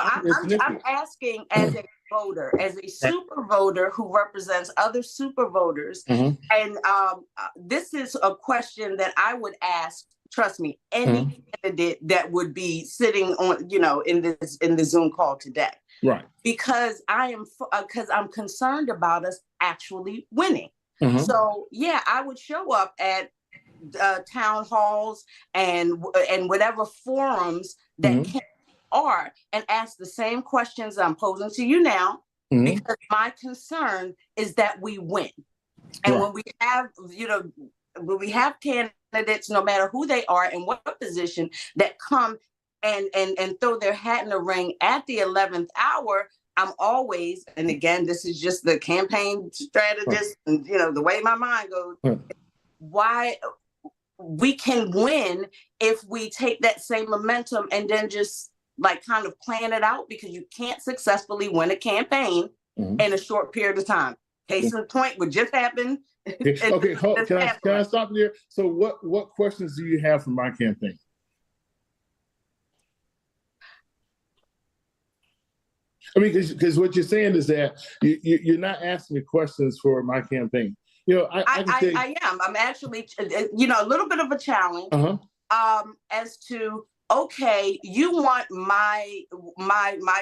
I'm asking as a voter, as a super voter who represents other super voters. And this is a question that I would ask, trust me, any candidate that would be sitting on, in the Zoom call today. Right. Because I'm concerned about us actually winning. So yeah, I would show up at town halls and whatever forums that are and ask the same questions I'm posing to you now, because my concern is that we win. And when we have candidates, no matter who they are and what position, that come and throw their hat in the ring at the 11th hour, I'm always, and again, this is just the campaign strategist and the way my mind goes, why we can win if we take that same momentum and then just like kind of plan it out, because you can't successfully win a campaign in a short period of time. Case in point, what just happened. Okay, can I stop there? So what questions do you have for my campaign? I mean, because what you're saying is that you're not asking me questions for my campaign. I am. I'm actually, a little bit of a challenge as to, okay, you want my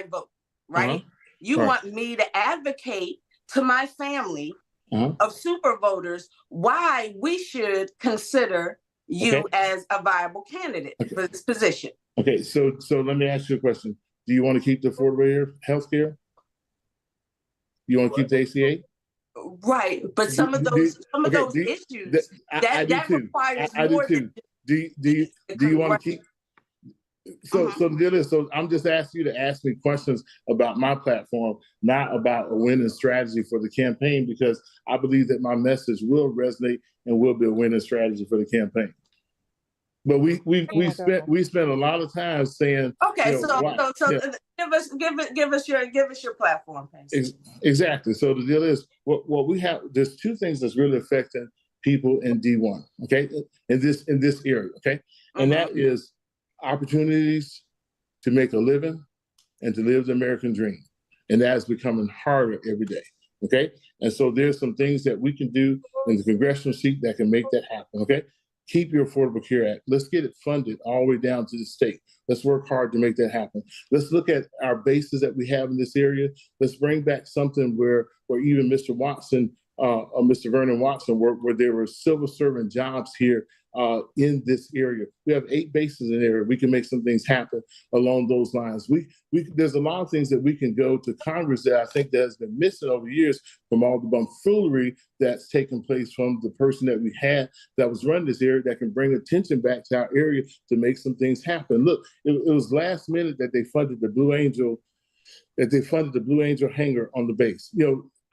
vote, right? You want me to advocate to my family of super voters why we should consider you as a viable candidate for this position. Okay, so let me ask you a question. Do you want to keep the affordable health care? You want to keep the ACA? Right, but some of those issues that requires more than. Do you want to keep? So I'm just asking you to ask me questions about my platform, not about a winning strategy for the campaign, because I believe that my message will resonate and will be a winning strategy for the campaign. But we spent a lot of time saying, okay, give us your platform. Exactly. So the deal is, what we have. There's two things that's really affecting people in D1. Okay, in this area. Okay, and that is opportunities to make a living and to live the American dream, and that is becoming harder every day. Okay, and so there's some things that we can do in the congressional seat that can make that happen. Okay. Keep your Affordable Care Act. Let's get it funded all the way down to the state. Let's work hard to make that happen. Let's look at our bases that we have in this area. Let's bring back something where even Mr. Watson, Mr. Vernon Watson worked, where there were civil servant jobs here in this area. We have 8 bases in there. We can make some things happen along those lines. There's a lot of things that we can go to Congress that I think that has been missing over years from all the bumbfoolery that's taken place from the person that we had that was running this area, that can bring attention back to our area to make some things happen. Look, it was last minute that they funded the Blue Angel hangar on the base.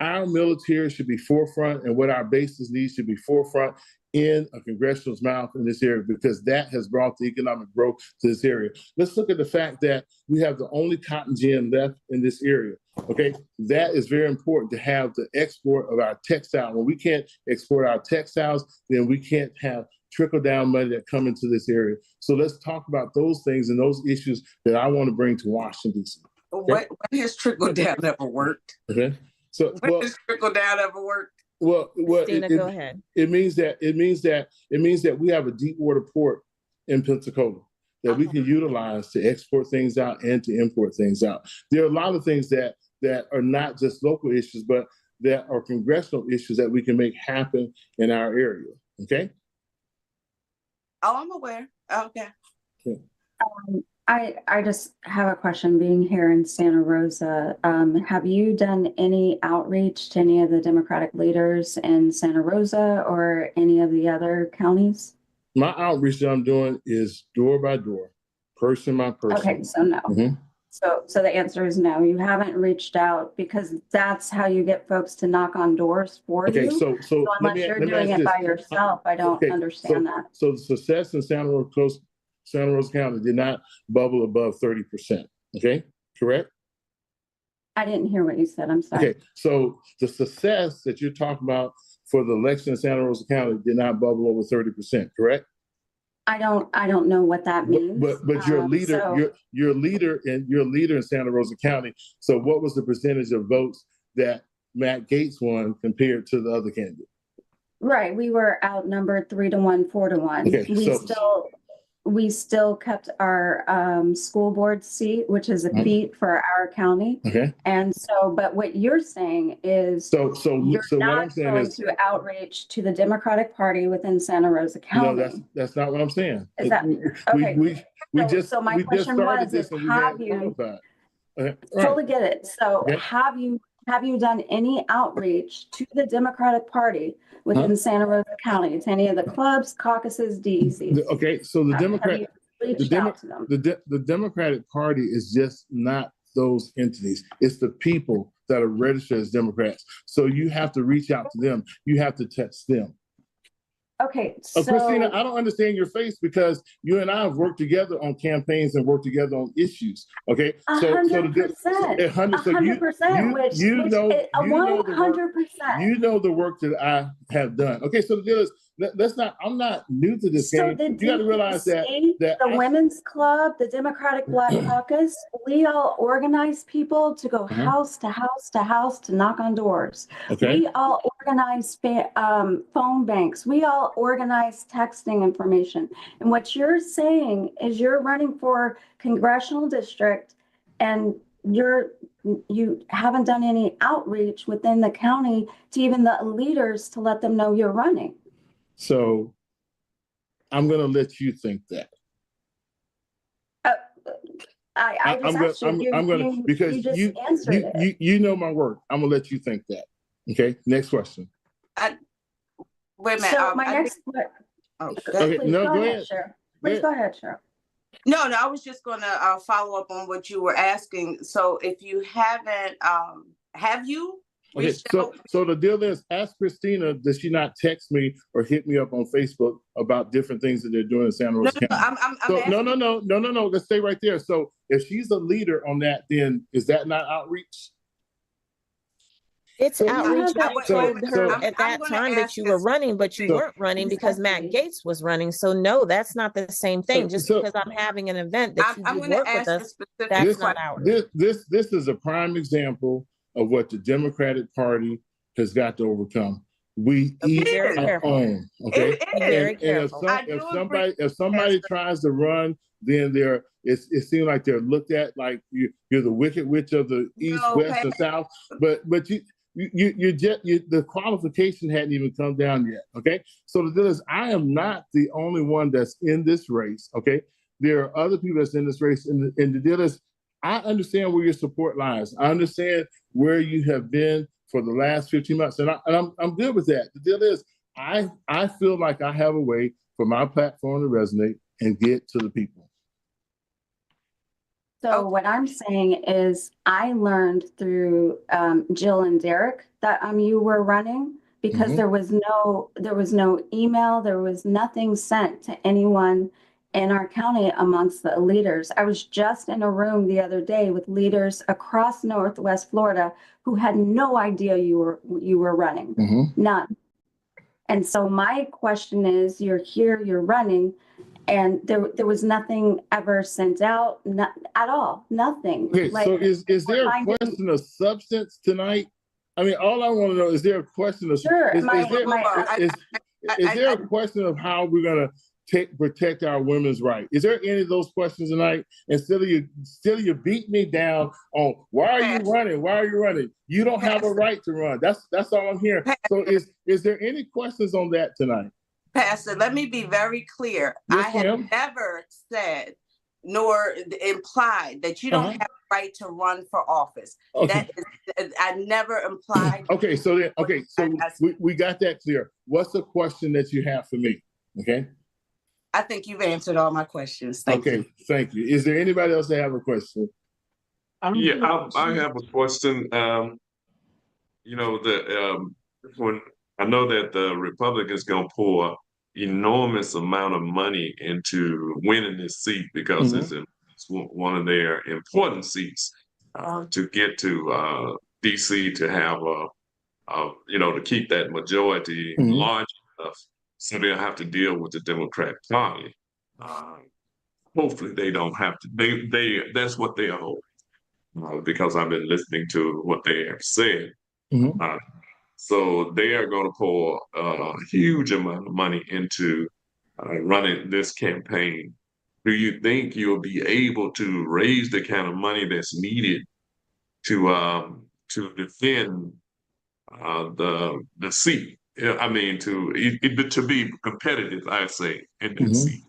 Our military should be forefront, and what our bases need should be forefront in a congressional's mouth in this area, because that has brought the economic growth to this area. Let's look at the fact that we have the only cotton gin left in this area. Okay, that is very important to have the export of our textile. When we can't export our textiles, then we can't have trickle-down money that come into this area. So let's talk about those things and those issues that I want to bring to Washington, D.C. Okay? When has trickle-down ever worked? Okay. So when has trickle-down ever worked? Well, Christina, go ahead. It means that we have a deep water port in Pensacola that we can utilize to export things out and to import things out. There are a lot of things that that are not just local issues, but that are congressional issues that we can make happen in our area. Okay? Oh, I'm aware. Okay. I just have a question. Being here in Santa Rosa, have you done any outreach to any of the Democratic leaders in Santa Rosa or any of the other counties? My outreach that I'm doing is door by door, person by person. Okay, so no. Mm-hmm. So the answer is no. You haven't reached out because that's how you get folks to knock on doors for Okay, you. so Unless you're doing it by yourself, I don't understand that. So the success in Santa Rosa County did not bubble above 30%. Okay, correct? I didn't hear what you said. I'm sorry. Okay, so the success that you're talking about for the election in Santa Rosa County did not bubble over 30%, correct? I don't know what that means. But you're a leader, you're a leader in Santa Rosa County. So what was the percentage of votes that Matt Gaetz won compared to the other candidate? Right, we were outnumbered 3-1, 4-1. Okay, We still kept our school board seat, which is a feat for our county. Okay. And so, but what you're saying is so you're what I'm saying is to outreach to the Democratic Party within Santa Rosa County. No, that's not what I'm saying. Is that okay? So my question was, have you totally get it? So have you done any outreach to the Democratic Party within Santa Rosa County, to any of the clubs, caucuses, DECs? Okay, so the Democratic Party is just not those entities. It's the people that are registered as Democrats. So you have to reach out to them. You have to touch them. Okay, so Christina, I don't understand your face because you and I have worked together on campaigns and worked together on issues. Okay, 100%, 100%, you know the work that I have done. Okay, so the deal is, I'm not new to this game. You got to realize that the Women's Club, the Democratic Black Caucus, we all organize people to go house to house to house to knock on doors. Okay. We all organize phone banks. We all organize texting information. And what you're saying is you're running for congressional district and you haven't done any outreach within the county to even the leaders to let them know you're running. So I'm going to let you think that. Because you know my work. I'm going to let you think that. Okay, next question. Wait a minute. So my next question. Okay, no, go ahead. Cheryl. Please go ahead, Cheryl. No, I was just going to follow up on what you were asking. So if you haven't, have you? Okay, so the deal is, ask Christina, does she not text me or hit me up on Facebook about different things that they're doing in Santa Rosa County? No. Let's stay right there. So if she's a leader on that, then is that not outreach? It's outreach. I told her at that time that you were running, but you weren't running because Matt Gaetz was running. So no, that's not the same thing. Just because I'm having an event that you do work with us, that's not outreach. This is a prime example of what the Democratic Party has got to overcome. We eat our own. Okay. If somebody tries to run, then it seems like they're looked at like you're the wicked witch of the East, West, and South. But the qualification hadn't even come down yet. Okay. So the deal is, I am not the only one that's in this race. Okay. There are other people that's in this race, and the deal is, I understand where your support lies. I understand where you have been for the last 15 months, and I'm good with that. The deal is, I feel like I have a way for my platform to resonate and get to the people. So what I'm saying is, I learned through Jill and Derek that you were running because there was no email, there was nothing sent to anyone in our county amongst the leaders. I was just in a room the other day with leaders across Northwest Florida who had no idea you were running, none. And so my question is, you're here, you're running, and there was nothing ever sent out, not at all, nothing. Okay, so is there a question of substance tonight? I mean, all I want to know, is there a question of sure? Is there a question of how we're gonna protect our women's rights? Is there any of those questions tonight? Instead of you beat me down on why are you running? Why are you running? You don't have a right to run. That's all I'm hearing. So is there any questions on that tonight? Pastor, let me be very clear. Yes, I have never said nor implied that you don't have a right to run for office. Okay. I never implied. Okay, so we got that clear. What's the question that you have for me? Okay. I think you've answered all my questions. Thank you. Thank you. Is there anybody else that have a question? Yeah, I have a question. When I know that the Republicans gonna pour enormous amount of money into winning this seat because it's one of their important seats to get to DC to have to keep that majority large enough so they'll have to deal with the Democratic Party. Hopefully they don't have to. That's what they are hoping because I've been listening to what they have said. So they are going to pour a huge amount of money into running this campaign. Do you think you'll be able to raise the kind of money that's needed to defend the seat? I mean, to be competitive, I say, in that seat.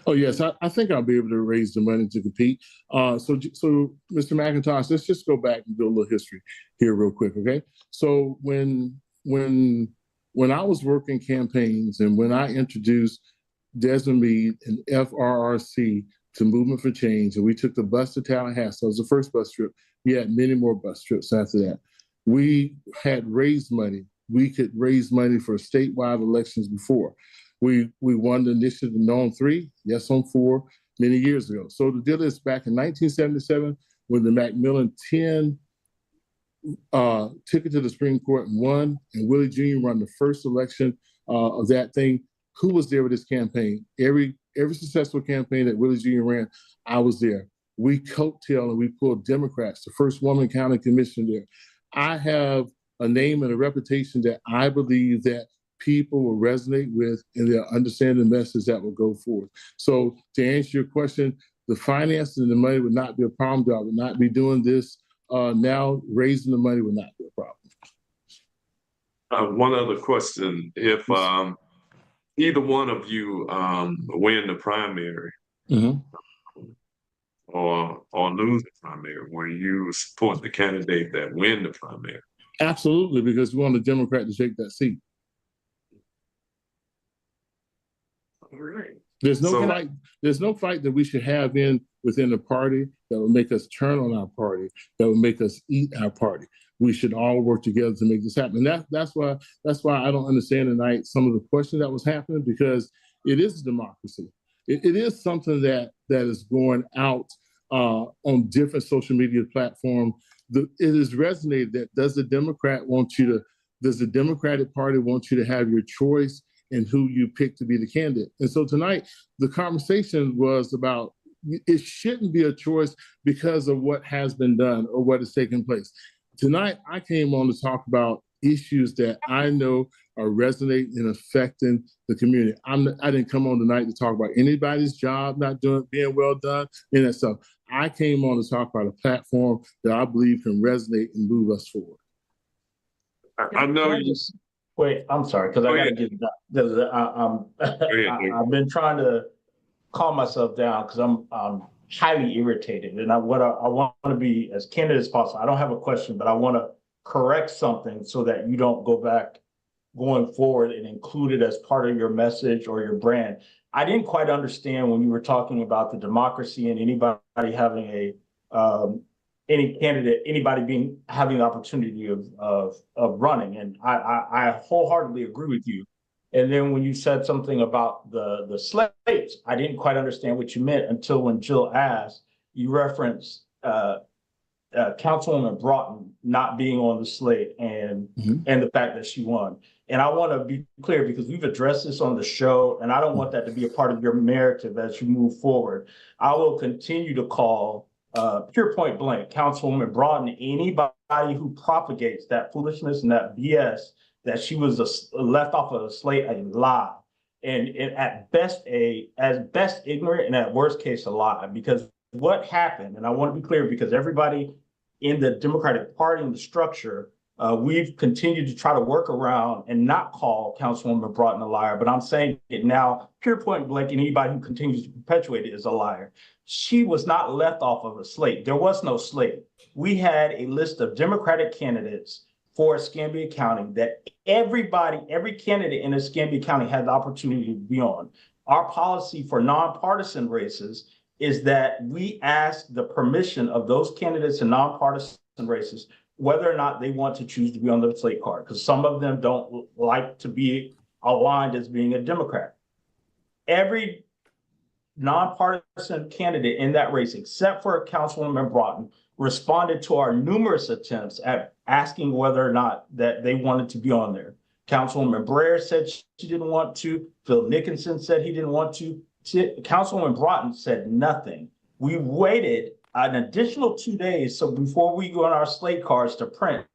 Oh yes, I think I'll be able to raise the money to compete. So Mr. McIntosh, let's just go back and do a little history here real quick, okay? So when I was working campaigns and when I introduced Desmond Meade and FRRC to Movement for Change, and we took the bus to Tallahassee, that was the first bus trip. We had many more bus trips after that. We had raised money. We could raise money for statewide elections before. We won the initiative No on 3, Yes on 4 many years ago. So the deal is back in 1977 when the Macmillan 10 took it to the Supreme Court and won, and Willie Jr. won the first election of that thing. Who was there with this campaign? Every successful campaign that Willie Jr. ran, I was there. We coattailed and we pulled Democrats, the first woman county commissioner there. I have a name and a reputation that I believe that people will resonate with and they'll understand the message that will go forth. So to answer your question, the finances and the money would not be a problem. I would not be doing this now. Raising the money would not be a problem. One other question. If either one of you win the primary or lose the primary, will you support the candidate that win the primary? Absolutely, because we want the Democrat to take that seat. All right. There's no fight that we should have within the party that will make us turn on our party, that will make us eat our party. We should all work together to make this happen. And that's why I don't understand tonight some of the questions that was happening, because it is a democracy. It is something that is going out on different social media platforms. It is resonated that does the Democratic Party want you to have your choice in who you pick to be the candidate? And so tonight, the conversation was about it shouldn't be a choice because of what has been done or what is taking place. Tonight, I came on to talk about issues that I know are resonating and affecting the community. I didn't come on tonight to talk about anybody's job not being well done and that stuff. I came on to talk about a platform that I believe can resonate and move us forward. I know you. Wait, I'm sorry, because I got to get it done. I've been trying to calm myself down because I'm highly irritated, and I want to be as candid as possible. I don't have a question, but I want to correct something so that you don't go back going forward and include it as part of your message or your brand. I didn't quite understand when you were talking about the democracy and anybody having having the opportunity of running. And I wholeheartedly agree with you. And then when you said something about the slates, I didn't quite understand what you meant until when Jill asked, you referenced Councilwoman Broughton not being on the slate and the fact that she won. And I want to be clear because we've addressed this on the show, and I don't want that to be a part of your narrative as you move forward. I will continue to call pure point blank Councilwoman Broughton anybody who propagates that foolishness and that BS that she was left off of the slate a lie. and at best ignorant, and at worst case a lie. Because what happened, and I want to be clear, because everybody in the Democratic Party and the structure, we've continued to try to work around and not call Councilwoman Broughton a liar, but I'm saying it now, pure point blank, and anybody who continues to perpetuate it is a liar. She was not left off of a slate. There was no slate. We had a list of Democratic candidates for Escambia County that every candidate in Escambia County had the opportunity to be on. Our policy for nonpartisan races is that we ask the permission of those candidates in nonpartisan races whether or not they want to choose to be on the slate card, because some of them don't like to be aligned as being a Democrat. Every nonpartisan candidate in that race, except for Councilwoman Broughton, responded to our numerous attempts at asking whether or not that they wanted to be on there. Councilwoman Breyer said she didn't want to. Phil Nickinson said he didn't want to. Councilwoman Broughton said nothing. We waited an additional 2 days, so before we go on our slate cards to print,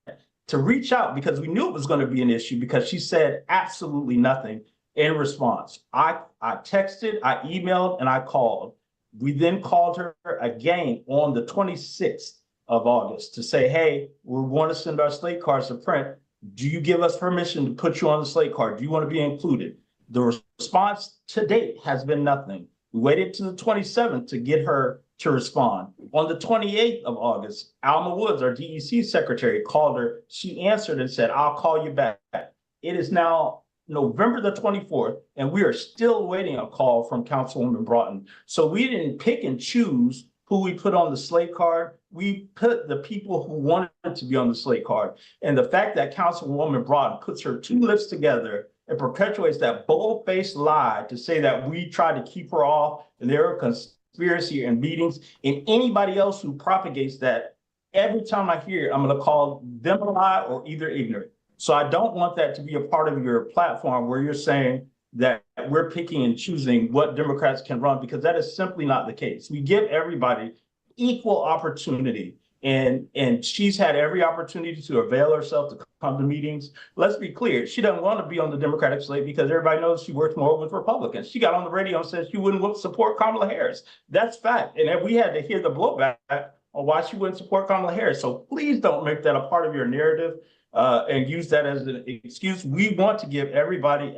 to reach out, because we knew it was going to be an issue, because she said absolutely nothing in response. I texted, I emailed, and I called. We then called her again on the 26th of August to say, hey, we want to send our slate cards to print. Do you give us permission to put you on the slate card? Do you want to be included? The response to date has been nothing. We waited to the 27th to get her to respond. On the 28th of August, Alma Woods, our DEC secretary, called her. She answered and said, I'll call you back. It is now November the 24th, and we are still waiting a call from Councilwoman Broughton. So we didn't pick and choose who we put on the slate card. We put the people who wanted to be on the slate card. And the fact that Councilwoman Broughton puts her two lips together and perpetuates that bold-faced lie to say that we tried to keep her off and there are conspiracy and meetings, and anybody else who propagates that, every time I hear it, I'm going to call them a lie or either ignorant. So I don't want that to be a part of your platform where you're saying that we're picking and choosing what Democrats can run, because that is simply not the case. We give everybody equal opportunity, and she's had every opportunity to avail herself to come to meetings. Let's be clear, she doesn't want to be on the Democratic slate because everybody knows she works more with Republicans. She got on the radio and said she wouldn't support Kamala Harris. That's fact. And we had to hear the blowback on why she wouldn't support Kamala Harris. So please don't make that a part of your narrative. And use that as an excuse. We want to give everybody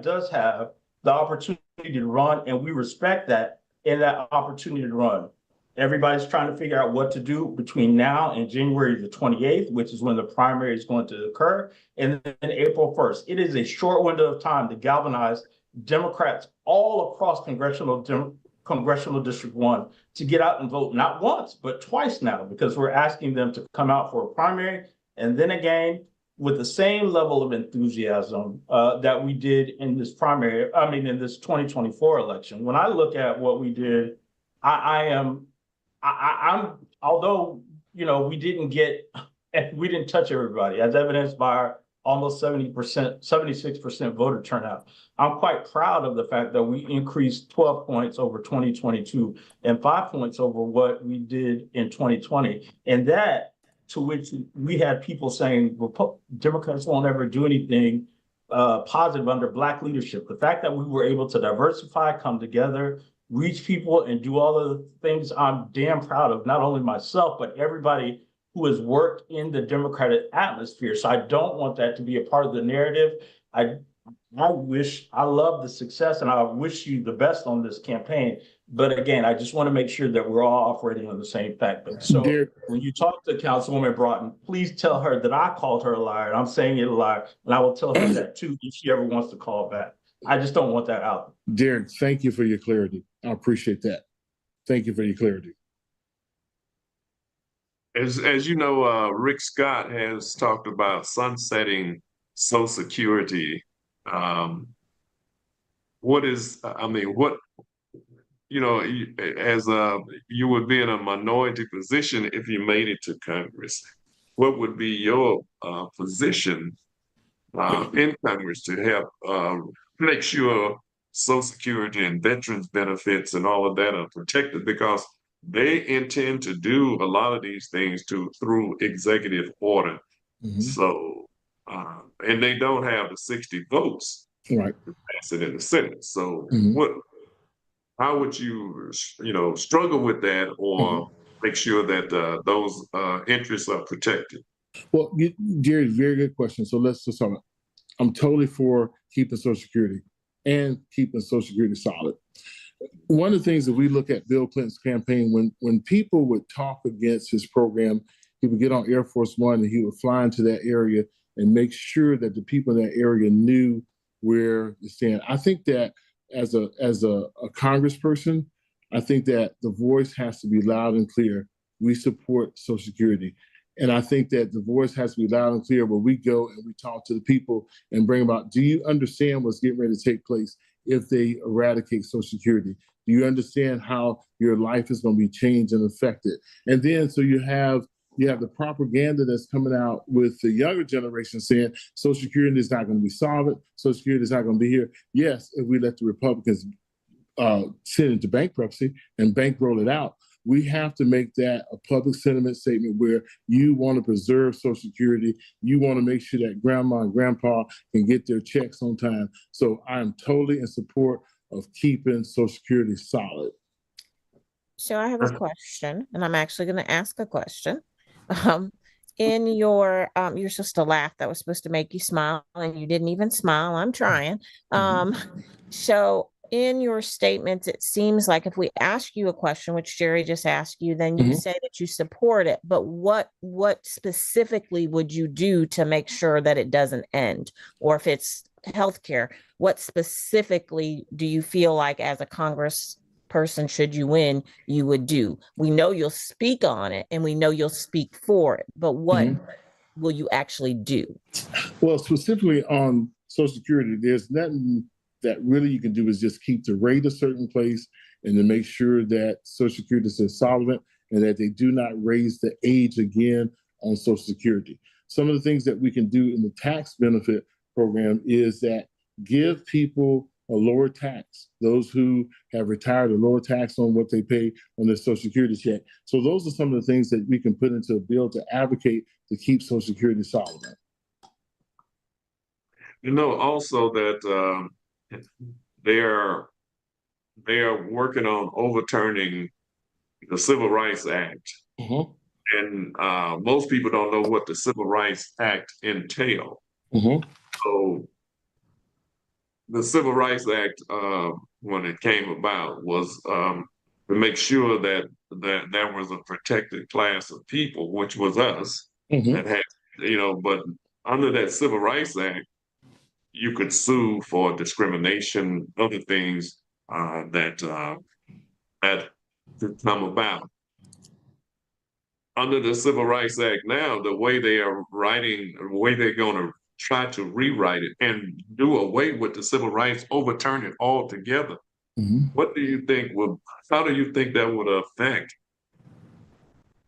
does have the opportunity to run, and we respect that and that opportunity to run. Everybody's trying to figure out what to do between now and January the 28th, which is when the primary is going to occur, and then April 1st. It is a short window of time to galvanize Democrats all across Congressional District 1 to get out and vote, not once, but twice now, because we're asking them to come out for a primary. And then again, with the same level of enthusiasm that we did in this in this 2024 election. When I look at what we did, I'm although, we didn't touch everybody, as evidenced by our almost 76% voter turnout. I'm quite proud of the fact that we increased 12 points over 2022 and 5 points over what we did in 2020. And that, to which we had people saying, well, Democrats won't ever do anything positive under Black leadership. The fact that we were able to diversify, come together, reach people, and do all of the things I'm damn proud of, not only myself, but everybody who has worked in the Democratic atmosphere. So I don't want that to be a part of the narrative. I love the success, and I wish you the best on this campaign. But again, I just want to make sure that we're all operating on the same fact. So when you talk to Councilwoman Broughton, please tell her that I called her a liar, and I'm saying it a liar, and I will tell her that too if she ever wants to call back. I just don't want that out. Darren, thank you for your clarity. I appreciate that. Thank you for your clarity. As you know, Rick Scott has talked about sunsetting Social Security. You would be in a minority position if you made it to Congress. What would be your position in Congress to help make sure Social Security and veterans benefits and all of that are protected? Because they intend to do a lot of these things through executive order. Mm-hmm. So, and they don't have the 60 votes Right. pass it in the Senate. So Mhm. how would you, struggle with that or make sure that those interests are protected? Well, Jerry, very good question. So let's just talk. I'm totally for keeping Social Security and keeping Social Security solid. One of the things that we look at Bill Clinton's campaign, when people would talk against his program, he would get on Air Force One and he would fly into that area and make sure that the people in that area knew where to stand. I think that as a congressperson, I think that the voice has to be loud and clear. We support Social Security. And I think that the voice has to be loud and clear where we go and we talk to the people and bring about, do you understand what's getting ready to take place if they eradicate Social Security? Do you understand how your life is going to be changed and affected? And then so you have the propaganda that's coming out with the younger generation saying Social Security is not going to be solvent, Social Security is not going to be here. Yes, if we let the Republicans send it into bankruptcy and bankroll it out, we have to make that a public sentiment statement where you want to preserve Social Security. You want to make sure that grandma and grandpa can get their checks on time. So I am totally in support of keeping Social Security solid. So I have a question, and I'm actually going to ask a question. In your, you're supposed to laugh. That was supposed to make you smile, and you didn't even smile. I'm trying. So in your statements, it seems like if we ask you a question, which Jerry just asked you, then you say that you support it. But what specifically would you do to make sure that it doesn't end? Or if it's healthcare, what specifically do you feel like as a Congressperson, should you win, you would do? We know you'll speak on it and we know you'll speak for it, but what will you actually do? Well, specifically on Social Security, there's nothing that really you can do is just keep the rate a certain place and to make sure that Social Security is solvent and that they do not raise the age again on Social Security. Some of the things that we can do in the tax benefit program is that give people a lower tax. Those who have retired, a lower tax on what they pay on their Social Security check. So those are some of the things that we can put into a bill to advocate to keep Social Security solvent. Also that they are working on overturning the Civil Rights Act. And most people don't know what the Civil Rights Act entails. So the Civil Rights Act, when it came about, was to make sure that there was a protected class of people, which was us, that had, but under that Civil Rights Act, you could sue for discrimination, other things that could come about. Under the Civil Rights Act now, the way they are writing, the way they're going to try to rewrite it and do away with the civil rights, overturn it altogether. What do you think how do you think that would affect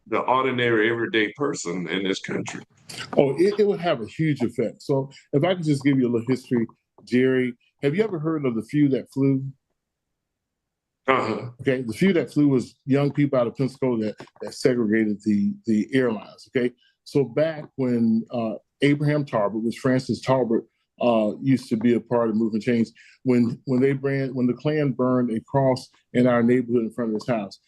the ordinary everyday person in this country? Oh, it would have a huge effect. So if I could just give you a little history, Jerry, have you ever heard of the Few That Flew? Okay, the Few That Flew was young people out of Pensacola that segregated the airlines. Okay, so back when Abraham Tarbert, was Francis Tarbert, used to be a part of Movement Change, when the Klan burned a cross in our neighborhood in front of his house.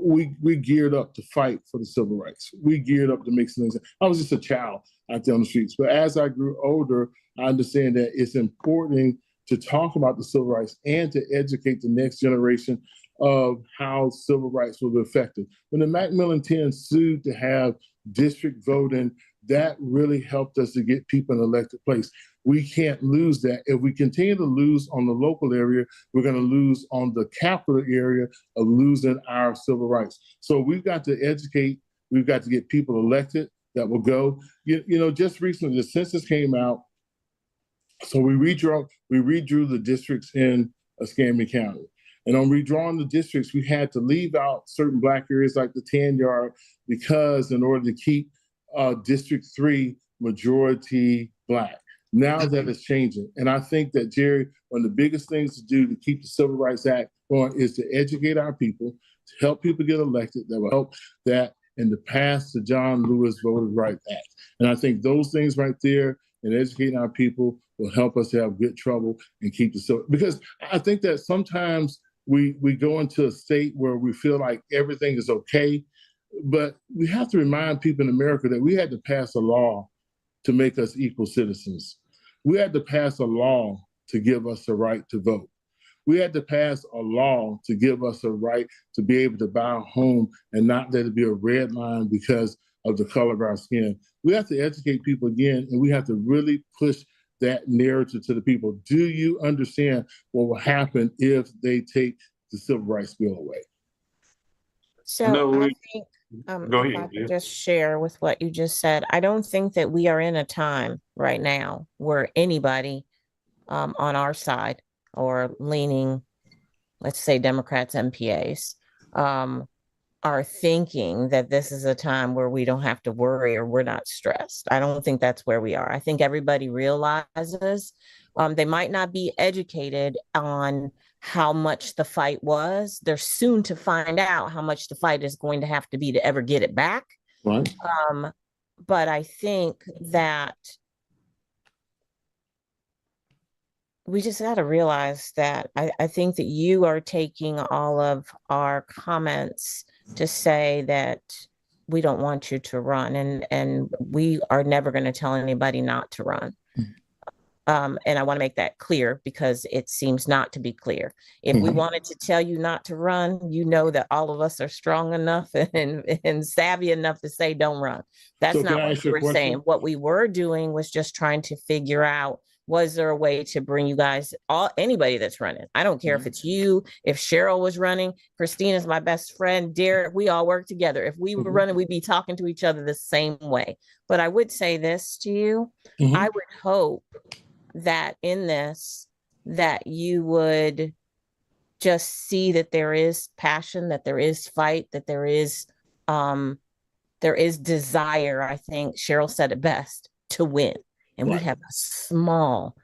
We geared up to fight for the civil rights. We geared up to make some things. I was just a child out there on the streets. But as I grew older, I understand that it's important to talk about the civil rights and to educate the next generation of how civil rights will be affected. When the Macmillan 10 sued to have district voting, that really helped us to get people in elected place. We can't lose that. If we continue to lose on the local area, we're going to lose on the capital area of losing our civil rights. So we've got to educate. We've got to get people elected that will go. Just recently, the census came out. So we redrew the districts in Escambia County. And on redrawing the districts, we had to leave out certain Black areas like the Tan Yard because in order to keep District 3 majority Black. Now that is changing. And I think that, Jerry, one of the biggest things to do to keep the Civil Rights Act going is to educate our people, to help people get elected, that will help that, and to pass the John Lewis Voting Rights Act. And I think those things right there and educating our people will help us to have good trouble and keep the civil. Because I think that sometimes we go into a state where we feel like everything is okay, but we have to remind people in America that we had to pass a law to make us equal citizens. We had to pass a law to give us the right to vote. We had to pass a law to give us a right to be able to buy a home and not let it be a red line because of the color of our skin. We have to educate people again, and we have to really push that narrative to the people. Do you understand what will happen if they take the Civil Rights Bill away? So No, I think, go if ahead. I could just share with what you just said, I don't think that we are in a time right now where anybody on our side or leaning, let's say Democrats, MPAs, are thinking that this is a time where we don't have to worry or we're not stressed. I don't think that's where we are. I think everybody realizes they might not be educated on how much the fight was. They're soon to find out how much the fight is going to have to be to ever get it back. Right. But I think that we just got to realize that I think that you are taking all of our comments to say that we don't want you to run, and we are never going to tell anybody not to run. And I want to make that clear because it seems not to be clear. If we wanted to tell you not to run, you know that all of us are strong enough and savvy enough to say don't run. That's not what we were saying. What we were doing was just trying to figure out, was there a way to bring you guys, anybody that's running? I don't care if it's you, if Cheryl was running, Christina's my best friend, Derek, we all work together. If we were running, we'd be talking to each other the same way. But I would say this to you, I would hope that in this, that you would just see that there is passion, that there is fight, that there is desire. I think Cheryl said it best, to win. And we have a small,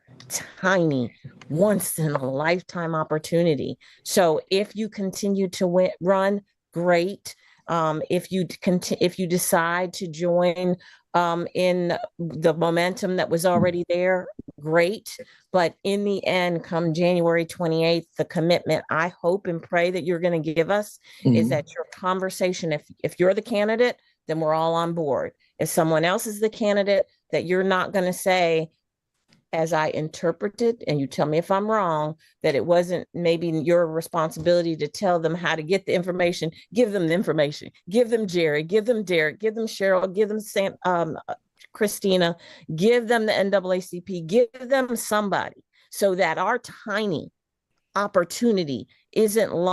tiny, once in a lifetime opportunity. So if you continue to run, great. If you decide to join in the momentum that was already there, great. But in the end, come January 28th, the commitment I hope and pray that you're going to give us is that your conversation, if you're the candidate, then we're all on board. If someone else is the candidate, that you're not going to say, as I interpreted, and you tell me if I'm wrong, that it wasn't maybe your responsibility to tell them how to get the information. Give them the information. Give them Jerry. Give them Derek. Give them Cheryl. Give them Christina. Give them the NAACP. Give them somebody so that our tiny opportunity isn't lost.